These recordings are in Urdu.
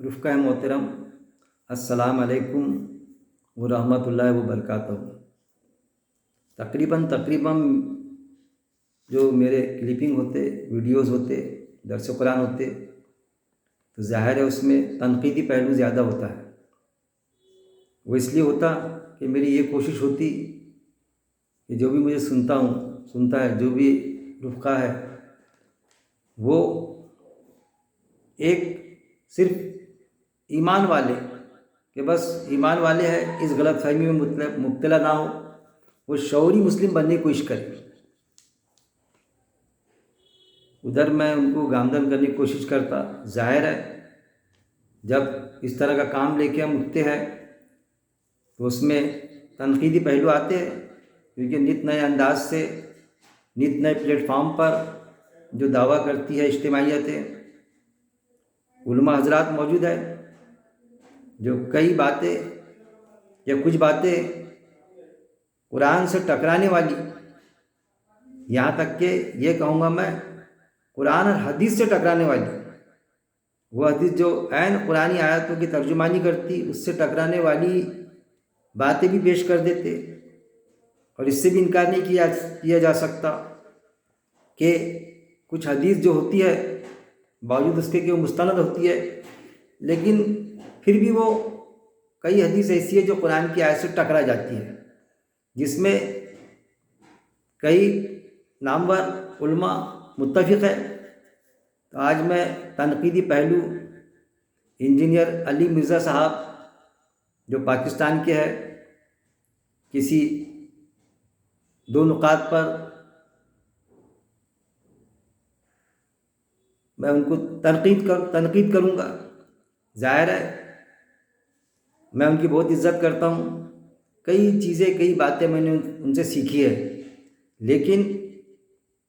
رفقہ محترم، السلام علیکم ورحمۃ اللہ وبرکاتہ۔ تقریباً جو میرے کلپنگ ہوتے، ویڈیوز ہوتے، درس قرآن ہوتے، تو ظاہر ہے اس میں تنقیدی پہلو زیادہ ہوتا ہے۔ وہ اس لیے ہوتا کہ میری یہ کوشش ہوتی کہ جو بھی مجھے سنتا ہے، جو بھی رفقہ ہے، وہ ایک صرف ایمان والے کہ بس ایمان والے ہیں، اس غلط فہمی میں مبتلا نہ ہو، وہ شعوری مسلم بننے کی کوشش کرے۔ ادھر میں ان کو گامزن کرنے کی کوشش کرتا۔ ظاہر ہے جب اس طرح کا کام لے کے ہم اٹھتے ہیں تو اس میں تنقیدی پہلو آتے ہیں، کیونکہ نت نئے انداز سے، نت نئے پلیٹ فارم پر جو دعویٰ کرتی ہے اجتماعیتیں، علماء حضرات موجود ہیں جو کئی باتیں یا کچھ باتیں قرآن سے ٹکرانے والی، یہاں تک کہ یہ کہوں گا میں قرآن اور حدیث سے ٹکرانے والی، وہ حدیث جو عین قرآنی آیتوں کی ترجمانی کرتی، اس سے ٹکرانے والی باتیں بھی پیش کر دیتے۔ اور اس سے بھی انکار نہیں کیا جا سکتا کہ کچھ حدیث جو ہوتی ہے، باوجود اس کے کہ وہ مستند ہوتی ہے، لیکن پھر بھی وہ کئی حدیث ایسی ہے جو قرآن کی آیت سے ٹکرا جاتی ہے، جس میں کئی نامور علماء متفق ہے۔ تو آج میں تنقیدی پہلو انجینئر علی مرزا صاحب جو پاکستان کے ہیں، کسی دو نقاط پر میں ان کو تنقید کروں گا۔ ظاہر ہے میں ان کی بہت عزت کرتا ہوں، کئی چیزیں، کئی باتیں میں نے ان سے سیکھی ہے، لیکن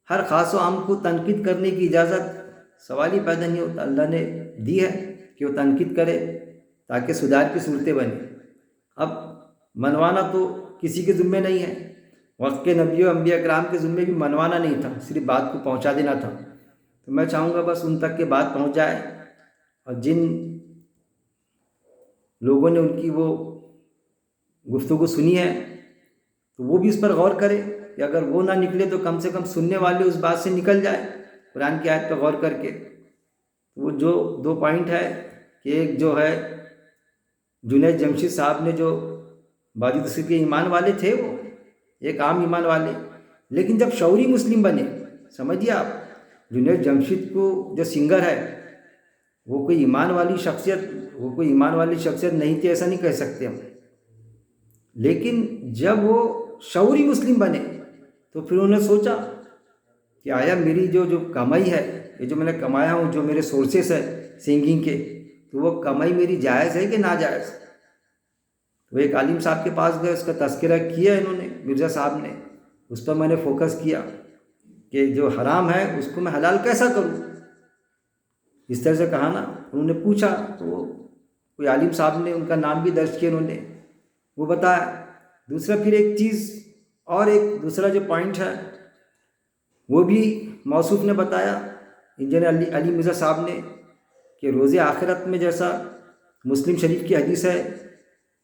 ہر خاص و عام کو تنقید کرنے کی اجازت سوال ہی پیدا نہیں ہوتا۔ اللہ نے دی ہے کہ وہ تنقید کرے تاکہ سدھار کی صورتیں بنیں۔ اب منوانا تو کسی کے ذمے نہیں ہے، وقت کے نبیوں انبیاء کرام کے ذمے بھی منوانا نہیں تھا، صرف بات کو پہنچا دینا تھا۔ تو میں چاہوں گا بس ان تک کہ بات پہنچ جائے، اور جن لوگوں نے ان کی وہ گفتگو سنی ہے تو وہ بھی اس پر غور کرے، کہ اگر وہ نہ نکلے تو کم سے کم سننے والے اس بات سے نکل جائے قرآن کی آیت پر غور کر کے۔ وہ جو دو پوائنٹ ہے کہ ایک جو ہے جنید جمشید صاحب نے جو باوجود اس کے ایمان والے تھے، وہ ایک عام ایمان والے، لیکن جب شعوری مسلم بنے، سمجھیے آپ، جنید جمشید کو جو سنگر ہے وہ کوئی ایمان والی شخصیت نہیں تھی، ایسا نہیں کہہ سکتے ہم، لیکن جب وہ شعوری مسلم بنے تو پھر انہوں نے سوچا کہ آیا میری جو کمائی ہے، یہ جو میں نے کمایا ہوں، جو میرے سورسز ہے سنگنگ کے، تو وہ کمائی میری جائز ہے کہ ناجائز؟ وہ ایک عالم صاحب کے پاس گئے، اس کا تذکرہ کیا انہوں نے، مرزا صاحب نے، اس پر میں نے فوکس کیا کہ جو حرام ہے اس کو میں حلال کیسا کروں، اس طرح سے کہا نا۔ انہوں نے پوچھا تو وہ کوئی عالم صاحب نے ان کا نام بھی درج کیا، انہوں نے وہ بتایا۔ دوسرا پھر ایک چیز اور، ایک دوسرا جو پوائنٹ ہے وہ بھی موصوف نے بتایا، انجینئر علی مرزا صاحب نے، کہ روز آخرت میں جیسا مسلم شریف کی حدیث ہے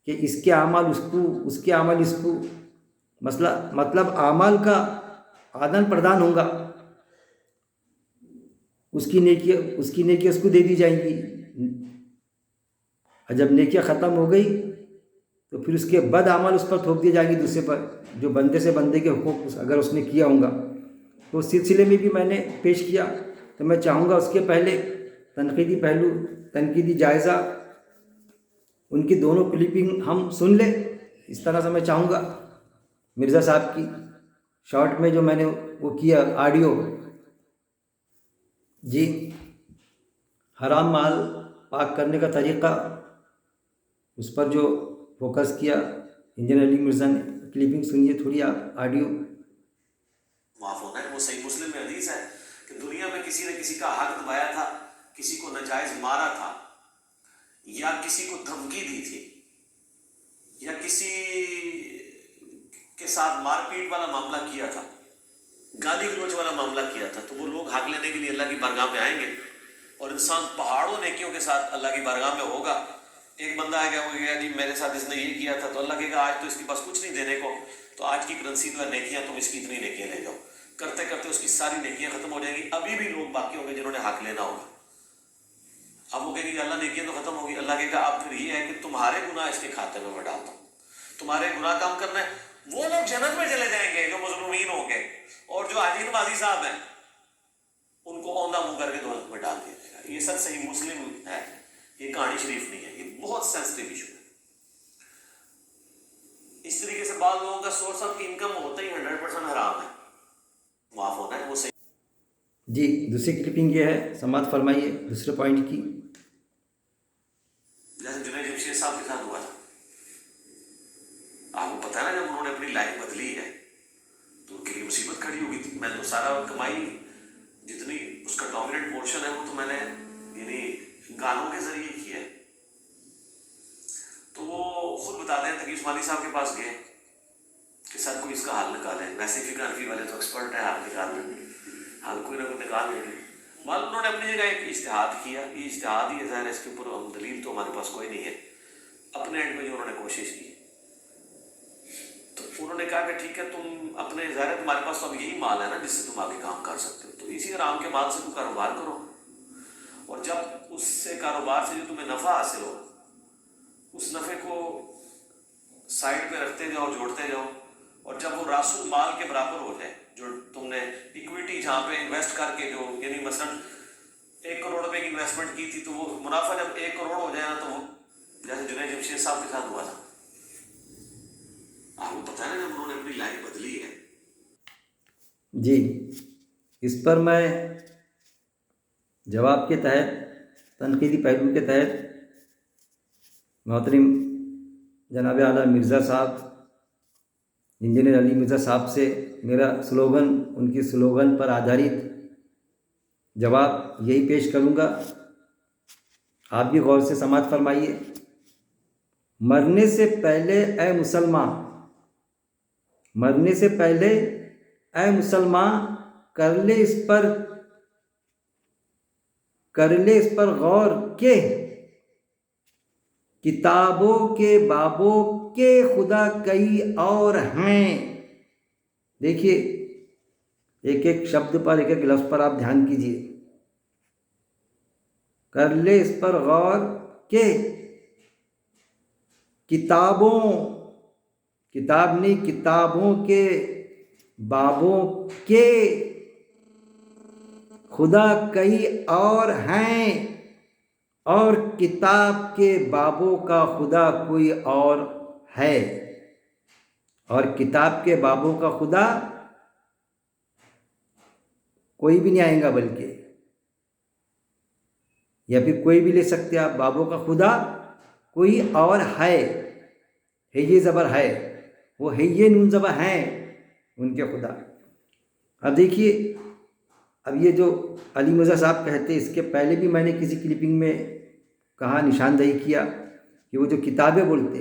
کہ اس کے اعمال اس کو، اس کے اعمال اس کو، مطلب اعمال کا آدان پردان ہوگا، اس کی نیکی اس کو دے دی جائیں گی، اور جب نیکیاں ختم ہو گئی تو پھر اس کے بد اعمال اس پر تھوپ دیے جائیں گے دوسرے پر، جو بندے سے بندے کے حقوق اگر اس نے کیا ہوں گا۔ تو اس سلسلے میں بھی میں نے پیش کیا۔ تو میں چاہوں گا اس کے پہلے تنقیدی پہلو، تنقیدی جائزہ، ان کی دونوں کلپنگ ہم سن لیں۔ اس طرح سے میں چاہوں گا مرزا صاحب کی شارٹ میں جو میں نے وہ کیا آڈیو، جی، حرام مال پاک کرنے کا طریقہ، اس پر جو فوکس کیا انجینئر علی مرزا نے، کلپنگ سنیے تھوڑی آپ آڈیو۔ معاف ہوتا ہے، وہ صحیح مسلم میں حدیث ہے کہ دنیا میں کسی نے کسی کا حق دبایا تھا، کسی کو ناجائز مارا تھا، یا کسی کو دھمکی دی تھی، یا کسی کے ساتھ مار پیٹ والا معاملہ کیا تھا، گالی گلوچ والا معاملہ کیا تھا، تو وہ لوگ حق لینے کے لیے اللہ کی بارگاہ میں آئیں گے اور انسان پہاڑوں نیکیوں کے ساتھ اللہ کی بارگاہ میں ہوگا. ایک بندہ آ گیا, وہ گیا جی میرے ساتھ اس نے یہ کیا تھا, تو اللہ کہے گا آج تو اس کے پاس کچھ نہیں دینے کو, تو آج کی کرنسی تو ہے نیکیاں, تم اس کی اتنی نیکیاں لے جاؤ. کرتے کرتے اس کی ساری نیکیاں ختم ہو جائیں گی. ابھی بھی لوگ باقی ہوں گے جنہوں نے حق لینا ہوگا. اب وہ کہے گی اللہ نیکیاں تو ختم ہوگی. اللہ کہے گا اب پھر یہ ہے کہ تمہارے گناہ اس کے کھاتے میں ڈالتا ہوں, تمہارے گناہ کام کرنا ہے. وہ لوگ جنت میں چلے جائیں گے جو مظلومین ہوں گے, اور جو عاجز بازی صاحب ہیں ان کو اوندا منہ کر کے دوزخ میں ڈال دیا جائے گا. یہ سب صحیح مسلم ہے, یہ کہانی شریف نہیں ہے. یہ بہت سینسٹیو ایشو ہے. اس طریقے سے بعض لوگوں کا سورس آف انکم ہوتا ہی 100% حرام ہے. معاف ہونا ہے وہ صحیح. جی دوسری کلپنگ یہ ہے, سماعت فرمائیے دوسرے پوائنٹ کی. جیسے جنید جمشید صاحب کے ساتھ ہوا تھا, آپ کو پتہ ہے نا, جب انہوں نے اپنی لائف بدلی ہے تو ان کے لیے مصیبت کھڑی ہوئی تھی. میں تو سارا کمائی جتنی اس کا ڈومیننٹ پورشن ہے وہ تو میں نے یعنی گانوں کے ذریعے کی ہے. تو وہ خود بتاتے ہیں, تقی عثمانی صاحب کے پاس گئے کہ سر کوئی اس کا حل نکالیں. ویسے فقہ حنفی والے تو ایکسپرٹ ہیں حل نکالنے میں, حل کوئی نہ کوئی نکال لیں گے. مال انہوں نے اپنی جگہ ایک اجتہاد کیا. یہ اجتہاد ہی ظاہر ہے, اس کے اوپر ہم دلیل تو ہمارے پاس کوئی نہیں ہے. اپنے اینڈ پہ جو انہوں نے کوشش کی تو انہوں نے کہا کہ ٹھیک ہے تم اپنے, ظاہر ہے تمہارے پاس تو اب یہی مال ہے نا جس سے تم آگے کام کر سکتے ہو, تو اسی حرام کے مال سے تم کاروبار کرو, اور جب اس سے کاروبار سے جو تمہیں نفع حاصل ہو اس نفع کو سائڈ پہ رکھتے جاؤ, جوڑتے جاؤ, اور جب وہ راس المال کے برابر ہو جائے جو تم نے ایکویٹی جہاں پہ انویسٹ کر کے, جو یعنی مثلا 1 کروڑ روپے کی انویسٹمنٹ کی تھی, تو وہ منافع جب 1 کروڑ ہو جائے نا, تو وہ جیسے جنید جمشید صاحب کے ساتھ ہوا تھا. آپ کو پتہ ہے نا جب انہوں نے اپنی لائف بدلی ہے. جی اس پر میں جواب کے تحت, تنقیدی پہلو کے تحت, محترم جناب اعلیٰ مرزا صاحب, انجینئر علی مرزا صاحب سے میرا سلوگن, ان کی سلوگن پر آدھارت جواب یہی پیش کروں گا. آپ بھی غور سے سماعت فرمائیے. مرنے سے پہلے اے مسلمان, مرنے سے پہلے اے مسلمان, کر لے اس پر غور کہ کتابوں کے بابوں کے خدا کئی اور ہیں. دیکھیے ایک ایک شبد پر, ایک ایک لفظ پر آپ دھیان کیجیے. کر لے اس پر غور کہ کتابوں, کتاب نہیں, کتابوں کے بابوں کے خدا کئی اور ہیں, اور کتاب کے بابوں کا خدا کوئی اور ہے. اور کتاب کے بابوں کا خدا کوئی بھی نہیں آئے گا, بلکہ یا پھر کوئی بھی لے سکتے آپ, بابوں کا خدا کوئی اور ہے. یہ زبر ہے, وہ یہ نون زبر ہیں ان کے خدا. اب دیکھیے, اب یہ جو علی مرزا صاحب کہتے, اس کے پہلے بھی میں نے کسی کلپنگ میں کہا, نشاندہی کیا کہ وہ جو کتابیں بولتے,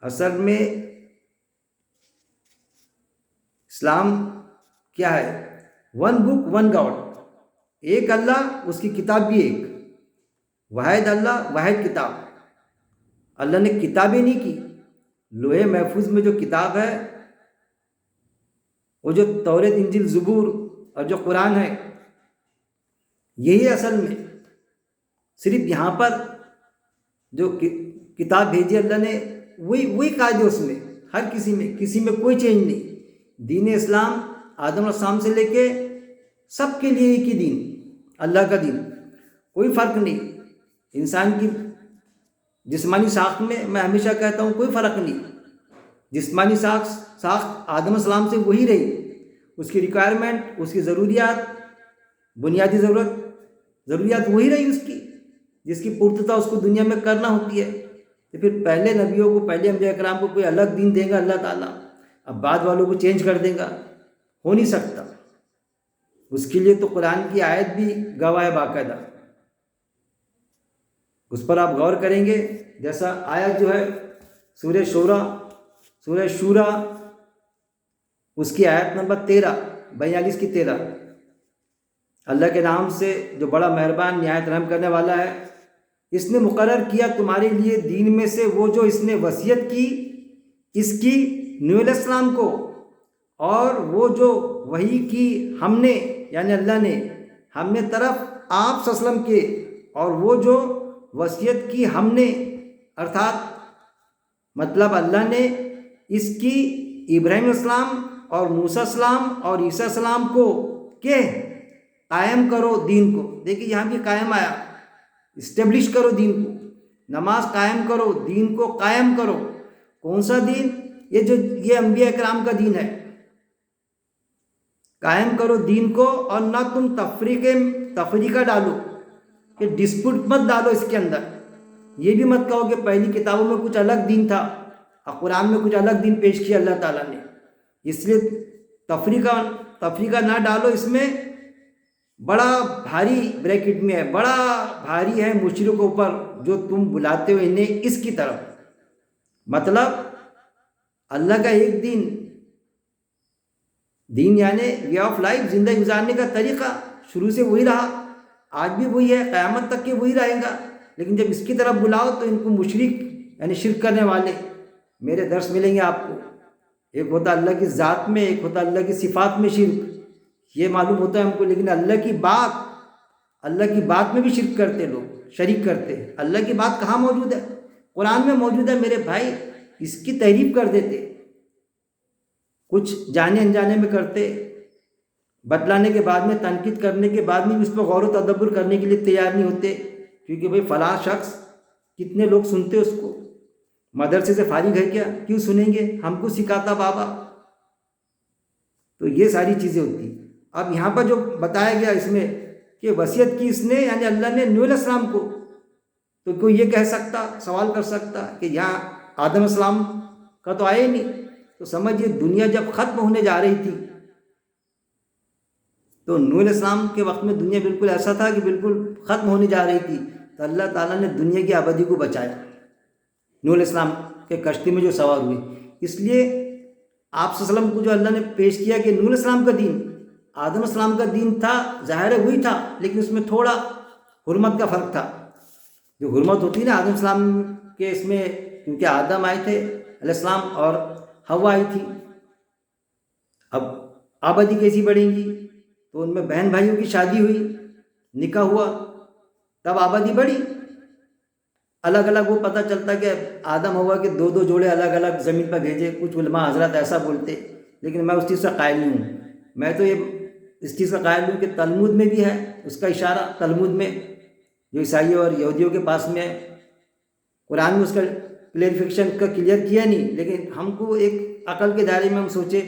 اصل میں اسلام کیا ہے, 1 بک 1 گاڈ, ایک اللہ, اس کی کتاب بھی ایک, واحد اللہ واحد کتاب. اللہ نے کتابیں نہیں کی, لوح محفوظ میں جو کتاب ہے, وہ جو توریت انجیل زبور اور جو قرآن ہے, یہی اصل میں صرف یہاں پر جو کتاب بھیجی اللہ نے, وہی قاعدے اس میں, ہر کسی میں کوئی چینج نہیں. دین اسلام آدم علیہ السلام سے لے کے سب کے لیے ایک ہی دین, اللہ کا دین, کوئی فرق نہیں. انسان کی جسمانی ساخت میں ہمیشہ کہتا ہوں کوئی فرق نہیں. جسمانی ساخت آدم علیہ السلام سے وہی رہی, اس کی ریکوائرمنٹ, اس کی ضروریات, بنیادی ضروریات وہی رہی اس کی, جس کی پورتتا اس کو دنیا میں کرنا ہوتی ہے. تو پھر پہلے نبیوں کو, پہلے انبیاء کرام کو کوئی الگ دین دے گا اللہ تعالیٰ, اب بعد والوں کو چینج کر دے گا, ہو نہیں سکتا. اس کے لیے تو قرآن کی آیت بھی گواہ ہے باقاعدہ, اس پر آپ غور کریں گے. جیسا آیت جو ہے سورہ شورا اس کی آیت نمبر 42 کی 13, اللہ کے نام سے جو بڑا مہربان نہایت رحم کرنے والا ہے، اس نے مقرر کیا تمہارے لیے دین میں سے وہ جو اس نے وصیت کی اس کی نوح علیہ السلام کو، اور وہ جو وحی کی ہم نے یعنی اللہ نے ہم نے طرف آپ صلی اللہ علیہ وسلم کے، اور وہ جو وصیت کی ہم نے ارتھات مطلب اللہ نے اس کی ابراہیم علیہ السلام اور موسیٰ علیہ السلام اور عیسیٰ علیہ السلام کو کہ قائم کرو دین کو. دیکھیے یہاں بھی قائم آیا، اسٹیبلش کرو دین کو، نماز قائم کرو، دین کو قائم کرو. کون سا دین؟ یہ انبیاء کرام کا دین ہے. قائم کرو دین کو، اور نہ تم تفریقہ ڈالو کہ ڈسپوٹ مت ڈالو اس کے اندر. یہ بھی مت کہو کہ پہلی کتابوں میں کچھ الگ دین تھا اور قرآن میں کچھ الگ دین پیش کیا اللہ تعالیٰ نے. اس لیے تفریقہ نہ ڈالو. اس میں بڑا بھاری بریکٹ میں ہے، بڑا بھاری ہے مشرکوں کے اوپر جو تم بلاتے ہو انہیں اس کی طرف. مطلب اللہ کا ایک دین یعنی وے آف لائف، زندگی گزارنے کا طریقہ شروع سے وہی رہا، آج بھی وہی ہے، قیامت تک کے وہی رہے گا. لیکن جب اس کی طرف بلاؤ تو ان کو مشرک یعنی شرک کرنے والے میرے درس ملیں گے آپ کو. ایک ہوتا اللہ کی ذات میں، ایک ہوتا اللہ کی صفات میں شرک، یہ معلوم ہوتا ہے ہم کو. لیکن اللہ کی بات میں بھی شرک کرتے لوگ، شریک کرتے. اللہ کی بات کہاں موجود ہے؟ قرآن میں موجود ہے میرے بھائی. اس کی تحریف کر دیتے، کچھ جانے انجانے میں کرتے، بتلانے کے بعد میں، تنقید کرنے کے بعد میں اس پر غور و تدبر کرنے کے لیے تیار نہیں ہوتے. کیونکہ بھئی فلاں شخص، کتنے لوگ سنتے اس کو، مدرسے سے فارغ ہے کیا، کیوں سنیں گے، ہم کو سکھاتا بابا. تو یہ ساری چیزیں ہوتی. اب یہاں پر جو بتایا گیا اس میں کہ وصیت کی اس نے یعنی اللہ نے نوح علیہ السلام کو، تو کوئی یہ کہہ سکتا، سوال کر سکتا کہ یہاں آدم علیہ السلام کا تو آیا ہی نہیں. تو سمجھیے دنیا جب ختم ہونے جا رہی تھی تو نوح علیہ السلام کے وقت میں دنیا بالکل ایسا تھا کہ بالکل ختم ہونے جا رہی تھی، تو اللہ تعالیٰ نے دنیا کی آبادی کو بچایا. نوح علیہ السلام کے کشتی میں جو سوار ہوئے، اس لیے آپ صلی اللہ علیہ وسلم کو جو اللہ نے پیش کیا کہ نوح علیہ السلام کا دین آدم علیہ السلام کا دین تھا، ظاہر ہے وہی تھا، لیکن اس میں تھوڑا حرمت کا فرق تھا. جو حرمت ہوتی ہے نا آدم علیہ السلام کے اس میں، کیونکہ آدم آئے تھے علیہ السلام اور حوا آئی تھی. اب آبادی کیسی بڑھیں گی؟ تو ان میں بہن بھائیوں کی شادی ہوئی، نکاح ہوا، تب آبادی بڑھی. الگ الگ وہ پتہ چلتا کہ آدم ہوا کہ دو جوڑے الگ الگ زمین پر بھیجے. کچھ علماء حضرات ایسا بولتے، لیکن میں اس چیز کا قائل نہیں ہوں. میں تو یہ اس چیز کا قائل ہوں کہ تلمود میں بھی ہے اس کا اشارہ. تلمود میں جو عیسائیوں اور یہودیوں کے پاس میں ہے، قرآن میں اس کا کلیئرفیکیشن کا کلیئر کیا نہیں، لیکن ہم کو ایک عقل کے دائرے میں ہم سوچے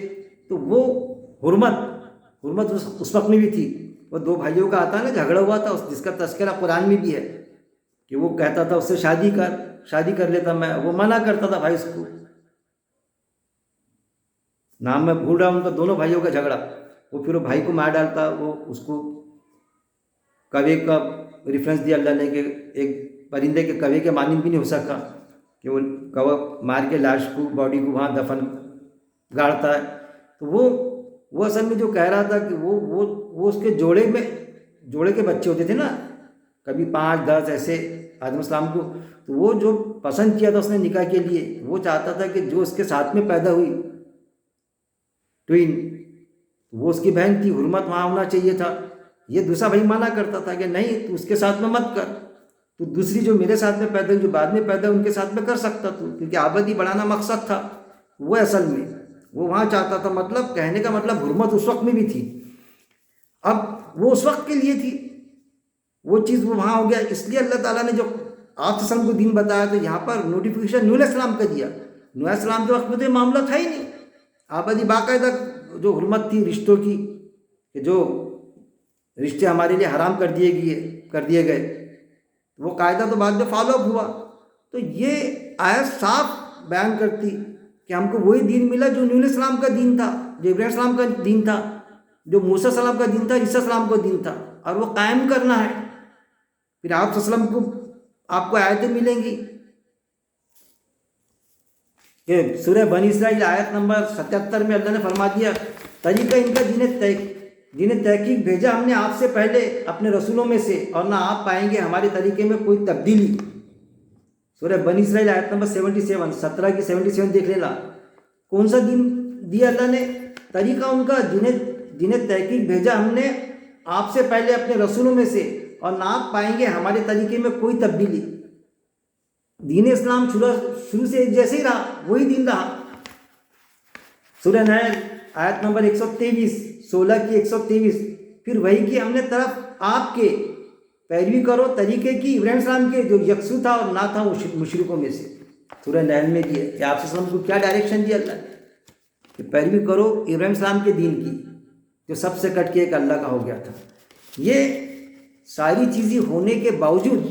تو وہ حرمت اس وقت میں بھی تھی. وہ دو بھائیوں کا آتا ہے نا، جھگڑا ہوا تھا، جس کا تذکرہ قرآن میں بھی ہے کہ وہ کہتا تھا اس سے شادی کر لیتا میں، وہ منع کرتا تھا بھائی اس کو. نام میں بھول رہا ہوں ان کا، دونوں بھائیوں کا جھگڑا. وہ پھر وہ بھائی کو مار ڈالتا. وہ اس کو کوے کا ریفرنس دیا اللہ نے کہ ایک پرندے کے کوے کے مانند بھی نہیں ہو سکا کہ وہ کوا مار کے لاش کو، باڈی کو وہاں دفن گاڑتا ہے. تو وہ اصل میں جو کہہ رہا تھا کہ وہ اس کے جوڑے کے بچے ہوتے تھے نا، کبھی 5-10 ایسے آدم السلام کو. تو وہ جو پسند کیا تھا اس نے نکاح کے لیے، وہ چاہتا تھا کہ جو اس کے ساتھ میں پیدا ہوئی ٹوین، وہ اس کی بہن تھی، حرمت وہاں ہونا چاہیے تھا. یہ دوسرا بھائی منع کرتا تھا کہ نہیں تو اس کے ساتھ میں مت کر، تو دوسری جو میرے ساتھ میں پیدا ہوئی، جو بعد میں پیدا ہوئی، ان کے ساتھ میں کر سکتا تو، کیونکہ آبادی بڑھانا مقصد تھا. وہ اصل میں وہ وہاں چاہتا تھا. مطلب کہنے کا مطلب حرمت اس وقت میں بھی تھی. اب وہ اس وقت کے لیے تھی، وہ چیز وہ وہاں ہو گیا. اس لیے اللہ تعالیٰ نے جو آپ وسلم کو دین بتایا تو یہاں پر نوٹیفیکیشن نوح علیہ السلام کا دیا. نوح علیہ السلام کے وقت میں تو یہ معاملہ تھا ہی نہیں. آبادی باقاعدہ جو حرمت تھی رشتوں کی، کہ جو رشتے ہمارے لیے حرام کر دیے گئے، وہ قاعدہ تو بعد میں فالو اپ ہوا. تو یہ آیت صاف بیان کرتی کہ ہم کو وہی دین ملا جو نوح علیہ السلام کا دین تھا، جو ابراہیم علیہ السلام کا دین تھا، جو موسیٰ علیہ السلام کا دین تھا، عیسیٰ علیہ السلام کا دین تھا، اور وہ قائم کرنا ہے. پھر آپ صلی اللہ علیہ وسلم کو آپ کو آیتیں ملیں گی کہ سورہ بنی اسرائیل آیت نمبر 77 میں اللہ نے فرما دیا طریقہ ان کا جنہیں تحقیق بھیجا ہم نے آپ سے پہلے اپنے رسولوں میں سے، اور نہ آپ پائیں گے ہمارے طریقے میں کوئی تبدیلی۔ سورہ بنی اسرائیل آیت نمبر 77، 17 کی 77 دیکھ لینا۔ کون سا دین دیا اللہ نے؟ طریقہ ان کا، جنہیں تحقیق بھیجا ہم نے آپ سے پہلے اپنے رسولوں میں سے، اور نہ آپ پائیں گے ہمارے طریقے میں کوئی تبدیلی۔ دین اسلام شروع سے ایک جیسے ہی رہا، وہی دین رہا۔ سورہ نحل آیت نمبر 123، 16 کی 123، پھر وہی کی ہم نے طرف آپ کے، پیروی کرو طریقے کی ابراہیم السلام کے جو یکسو تھا اور نہ تھا وہ مشرکوں میں سے۔ سورہ نحل میں دیا کہ آپ صلی اللہ علیہ وسلم کو کیا ڈائریکشن دیا اللہ نے، کہ پیروی کرو ابراہیم السلام کے دین کی، جو سب سے کٹ کے ایک اللہ کا ہو گیا تھا۔ یہ ساری چیزیں ہونے کے باوجود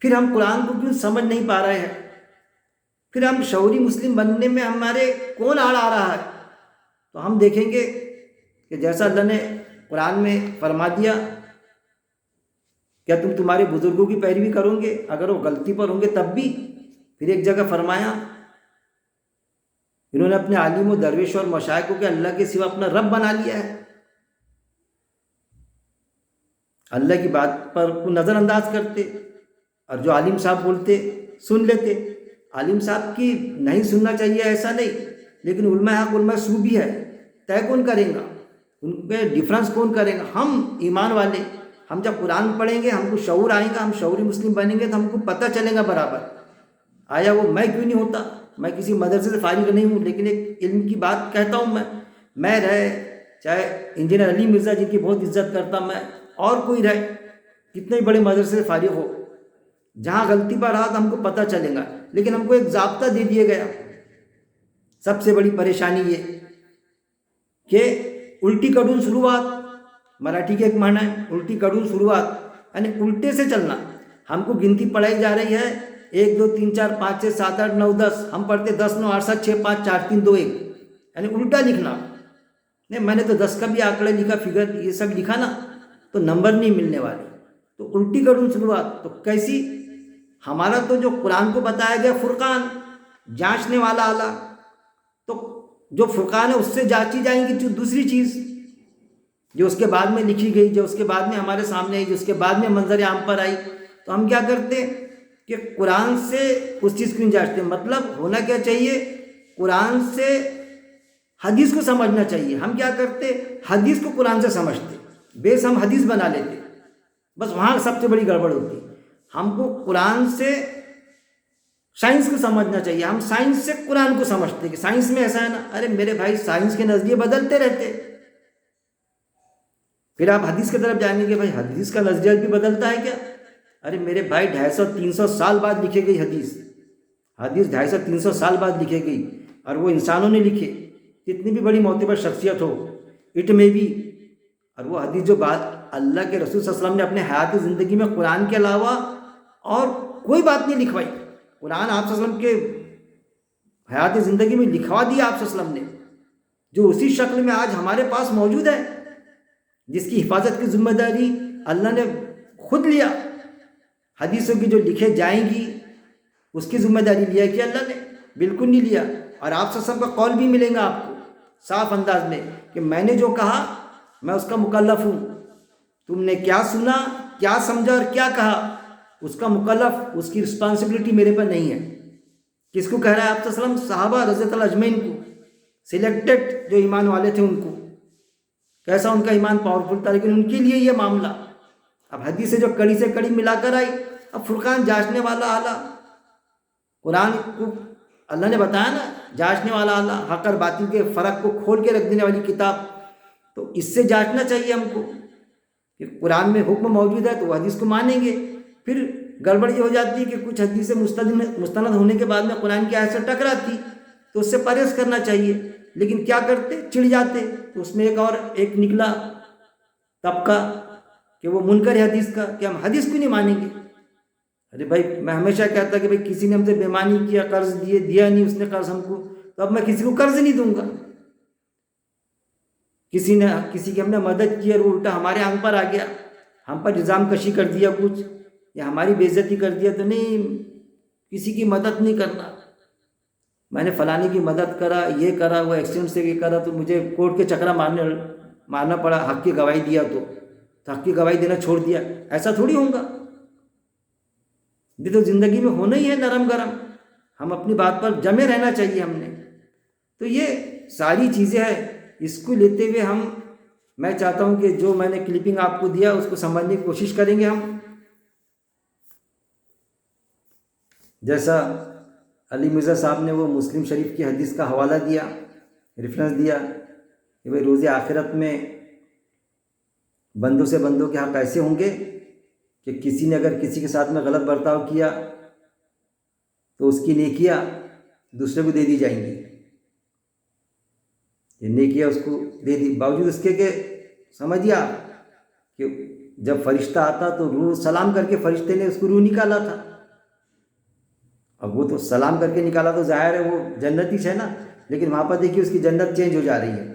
پھر ہم قرآن کو کیوں سمجھ نہیں پا رہے ہیں؟ پھر ہم شعوری مسلم بننے میں ہمارے کون آڑ آ رہا ہے؟ تو ہم دیکھیں گے کہ جیسا اللہ نے قرآن میں فرما دیا، کیا تم تمہارے بزرگوں کی پیروی کرو گے اگر وہ غلطی پر ہوں گے تب بھی؟ پھر ایک جگہ فرمایا انہوں نے اپنے عالم و درویش اور مشائخ کو کہ اللہ کے سوا اپنا رب بنا لیا ہے، اللہ کی بات پر کو نظر انداز کرتے، اور جو عالم صاحب بولتے سن لیتے۔ عالم صاحب کی نہیں سننا چاہیے ایسا نہیں، لیکن علماء حق علماء سو بھی ہے، طے کون کرے گا؟ ان پہ ڈفرنس کون کرے گا؟ ہم ایمان والے، ہم جب قرآن پڑھیں گے ہم کو شعور آئے گا، ہم شعوری مسلم بنیں گے تو ہم کو پتہ چلے گا برابر۔ آیا وہ میں کیوں نہیں ہوتا؟ میں کسی مدرسے سے فارغ نہیں ہوں، لیکن ایک علم کی بات کہتا ہوں میں رہے چاہے انجینئر علی مرزا جن کی بہت عزت کرتا میں، اور کوئی رہے کتنے بڑے مدرسے سے فارغ ہو، جہاں غلطی پر رہا تو ہم کو پتہ چلے گا، لیکن ہم کو ایک ضابطہ دے دیا گیا۔ سب سے بڑی پریشانی یہ کہ الٹی کڈون شروعات، مراٹھی کے ایک معنی ہے الٹی کڈون شروعات، یعنی الٹے سے چلنا۔ ہم کو گنتی پڑھائی جا رہی ہے 1 2 3 4 5 6 7 8 9 10، ہم پڑھتے 10 9 8 7 6 5 4 3 2 1، یعنی الٹا لکھنا۔ نہیں میں نے تو 10 کا بھی آنکڑے لکھا، فگر یہ سب لکھا نا، تو نمبر نہیں ملنے والے۔ تو الٹی کڈون شروعات تو کیسی؟ ہمارا تو جو قرآن کو بتایا گیا فرقان، جانچنے والا اللہ، تو جو فرقان ہے اس سے جانچی جائیں گی جو دوسری چیز جو اس کے بعد میں لکھی گئی، جو اس کے بعد میں ہمارے سامنے آئی، جو اس کے بعد میں منظر عام پر آئی، تو ہم کیا کرتے کہ قرآن سے اس چیز کو نہیں جانچتے۔ مطلب ہونا کیا چاہیے؟ قرآن سے حدیث کو سمجھنا چاہیے۔ ہم کیا کرتے؟ حدیث کو قرآن سے سمجھتے، بیس ہم حدیث بنا لیتے، بس وہاں سب سے بڑی گڑبڑ ہوتی۔ ہم کو قرآن سے سائنس کو سمجھنا چاہیے، ہم سائنس سے قرآن کو سمجھتے کہ سائنس میں ایسا ہے نا۔ ارے میرے بھائی سائنس کے نظریے بدلتے رہتے، پھر آپ حدیث کی طرف جائیں گے کہ بھائی حدیث کا نظریہ بھی بدلتا ہے کیا؟ ارے میرے بھائی 250 300 سال بعد لکھے گئی حدیث 250 300 سال بعد لکھے گئی، اور وہ انسانوں نے لکھے، کتنی بھی بڑی معتبر شخصیت ہو اٹ میں بھی، اور وہ حدیث جو بات اللہ کے رسول صلی اللہ علیہ وسلم نے اپنے حیاتی زندگی میں قرآن کے علاوہ اور کوئی بات نہیں لکھوائی، قرآن آپ صلی اللہ علیہ وسلم کے حیاتی زندگی میں لکھوا دیا آپ صلی اللہ علیہ وسلم نے، جو اسی شکل میں آج ہمارے پاس موجود ہے، جس کی حفاظت کی ذمہ داری اللہ نے خود لیا۔ حدیثوں کی جو لکھے جائیں گی اس کی ذمہ داری لیا کہ اللہ نے بالکل نہیں لیا، اور آپ سے سب کا قول بھی ملے گا آپ کو صاف انداز میں کہ میں نے جو کہا میں اس کا مکلف ہوں، تم نے کیا سنا، کیا سمجھا اور کیا کہا، اس کا مکلف، اس کی رسپانسبلٹی میرے پر نہیں ہے۔ کس کو کہہ رہا ہے آپ صلی اللہ علیہ وسلم؟ صحابہ رضی اللہ اجمعین کو، سلیکٹڈ جو ایمان والے تھے ان کو۔ کیسا ان کا ایمان پاورفل تھا، لیکن ان کے لیے یہ معاملہ۔ اب حدیث سے جو کڑی سے کڑی ملا کر آئی، اب فرقان جانچنے والا اعلیٰ، قرآن کو اللہ نے بتایا نا جانچنے والا اعلیٰ، حق اور باطل کے فرق کو کھول کے رکھ دینے والی کتاب، تو اس سے جانچنا چاہیے ہم کو کہ قرآن میں حکم موجود ہے تو وہ حدیث کو مانیں گے۔ پھر گڑبڑ یہ ہو جاتی ہے کہ کچھ حدیثیں مستند ہونے کے بعد میں قرآن کی آیت سے ٹکراتی، تو اس سے پرہیز کرنا چاہیے، لیکن کیا کرتے؟ چڑ جاتے۔ تو اس میں ایک نکلا طبقہ کہ وہ منکر حدیث کا، کہ ہم حدیث کو نہیں مانیں گے۔ ارے بھائی میں ہمیشہ کہتا کہ بھائی کسی نے ہم سے بےمانی کیا، قرض دیا نہیں اس نے قرض ہم کو، تو اب میں کسی کو قرض نہیں دوں گا۔ کسی کی ہم نے مدد کی اور وہ الٹا ہمارے آنکھ پر آ گیا، ہم پر الزام کشی کر دیا کچھ، یا ہماری بے عزتی کر دیا، تو نہیں، کسی کی مدد نہیں کرنا۔ میں نے فلانے کی مدد کرا، یہ کرا، وہ ایکسیڈنٹ سے یہ کرا تو مجھے کورٹ کے چکرا مارنا پڑا، حق کی گواہی دیا تو حق کی گواہی دینا چھوڑ دیا، ایسا تھوڑی ہوگا۔ یہ تو زندگی میں ہونا ہی ہے نرم گرم، ہم اپنی بات پر جمے رہنا چاہیے ہم نے۔ تو یہ ساری چیزیں ہیں، اس کو لیتے ہوئے میں چاہتا ہوں کہ جو میں نے کلپنگ آپ کو دیا اس کو سمجھنے کی کوشش کریں گے ہم۔ جیسا علی مرزا صاحب نے وہ مسلم شریف کی حدیث کا حوالہ دیا، ریفرنس دیا کہ بھائی روز آخرت میں بندوں سے بندوں کے حق ایسے ہوں گے کہ کسی نے اگر کسی کے ساتھ میں غلط برتاؤ کیا تو اس کی نیکیاں دوسرے کو دے دی جائیں گی، یہ نیکیاں اس کو دے دی، باوجود اس کے کہ سمجھیے آپ کہ جب فرشتہ آتا تو روح سلام کر کے فرشتے نے اس کو روح نکالا تھا، اب وہ تو سلام کر کے نکالا تو ظاہر ہے وہ جنتی ہے نا، لیکن وہاں پر دیکھیے اس کی جنت چینج ہو جا رہی ہے۔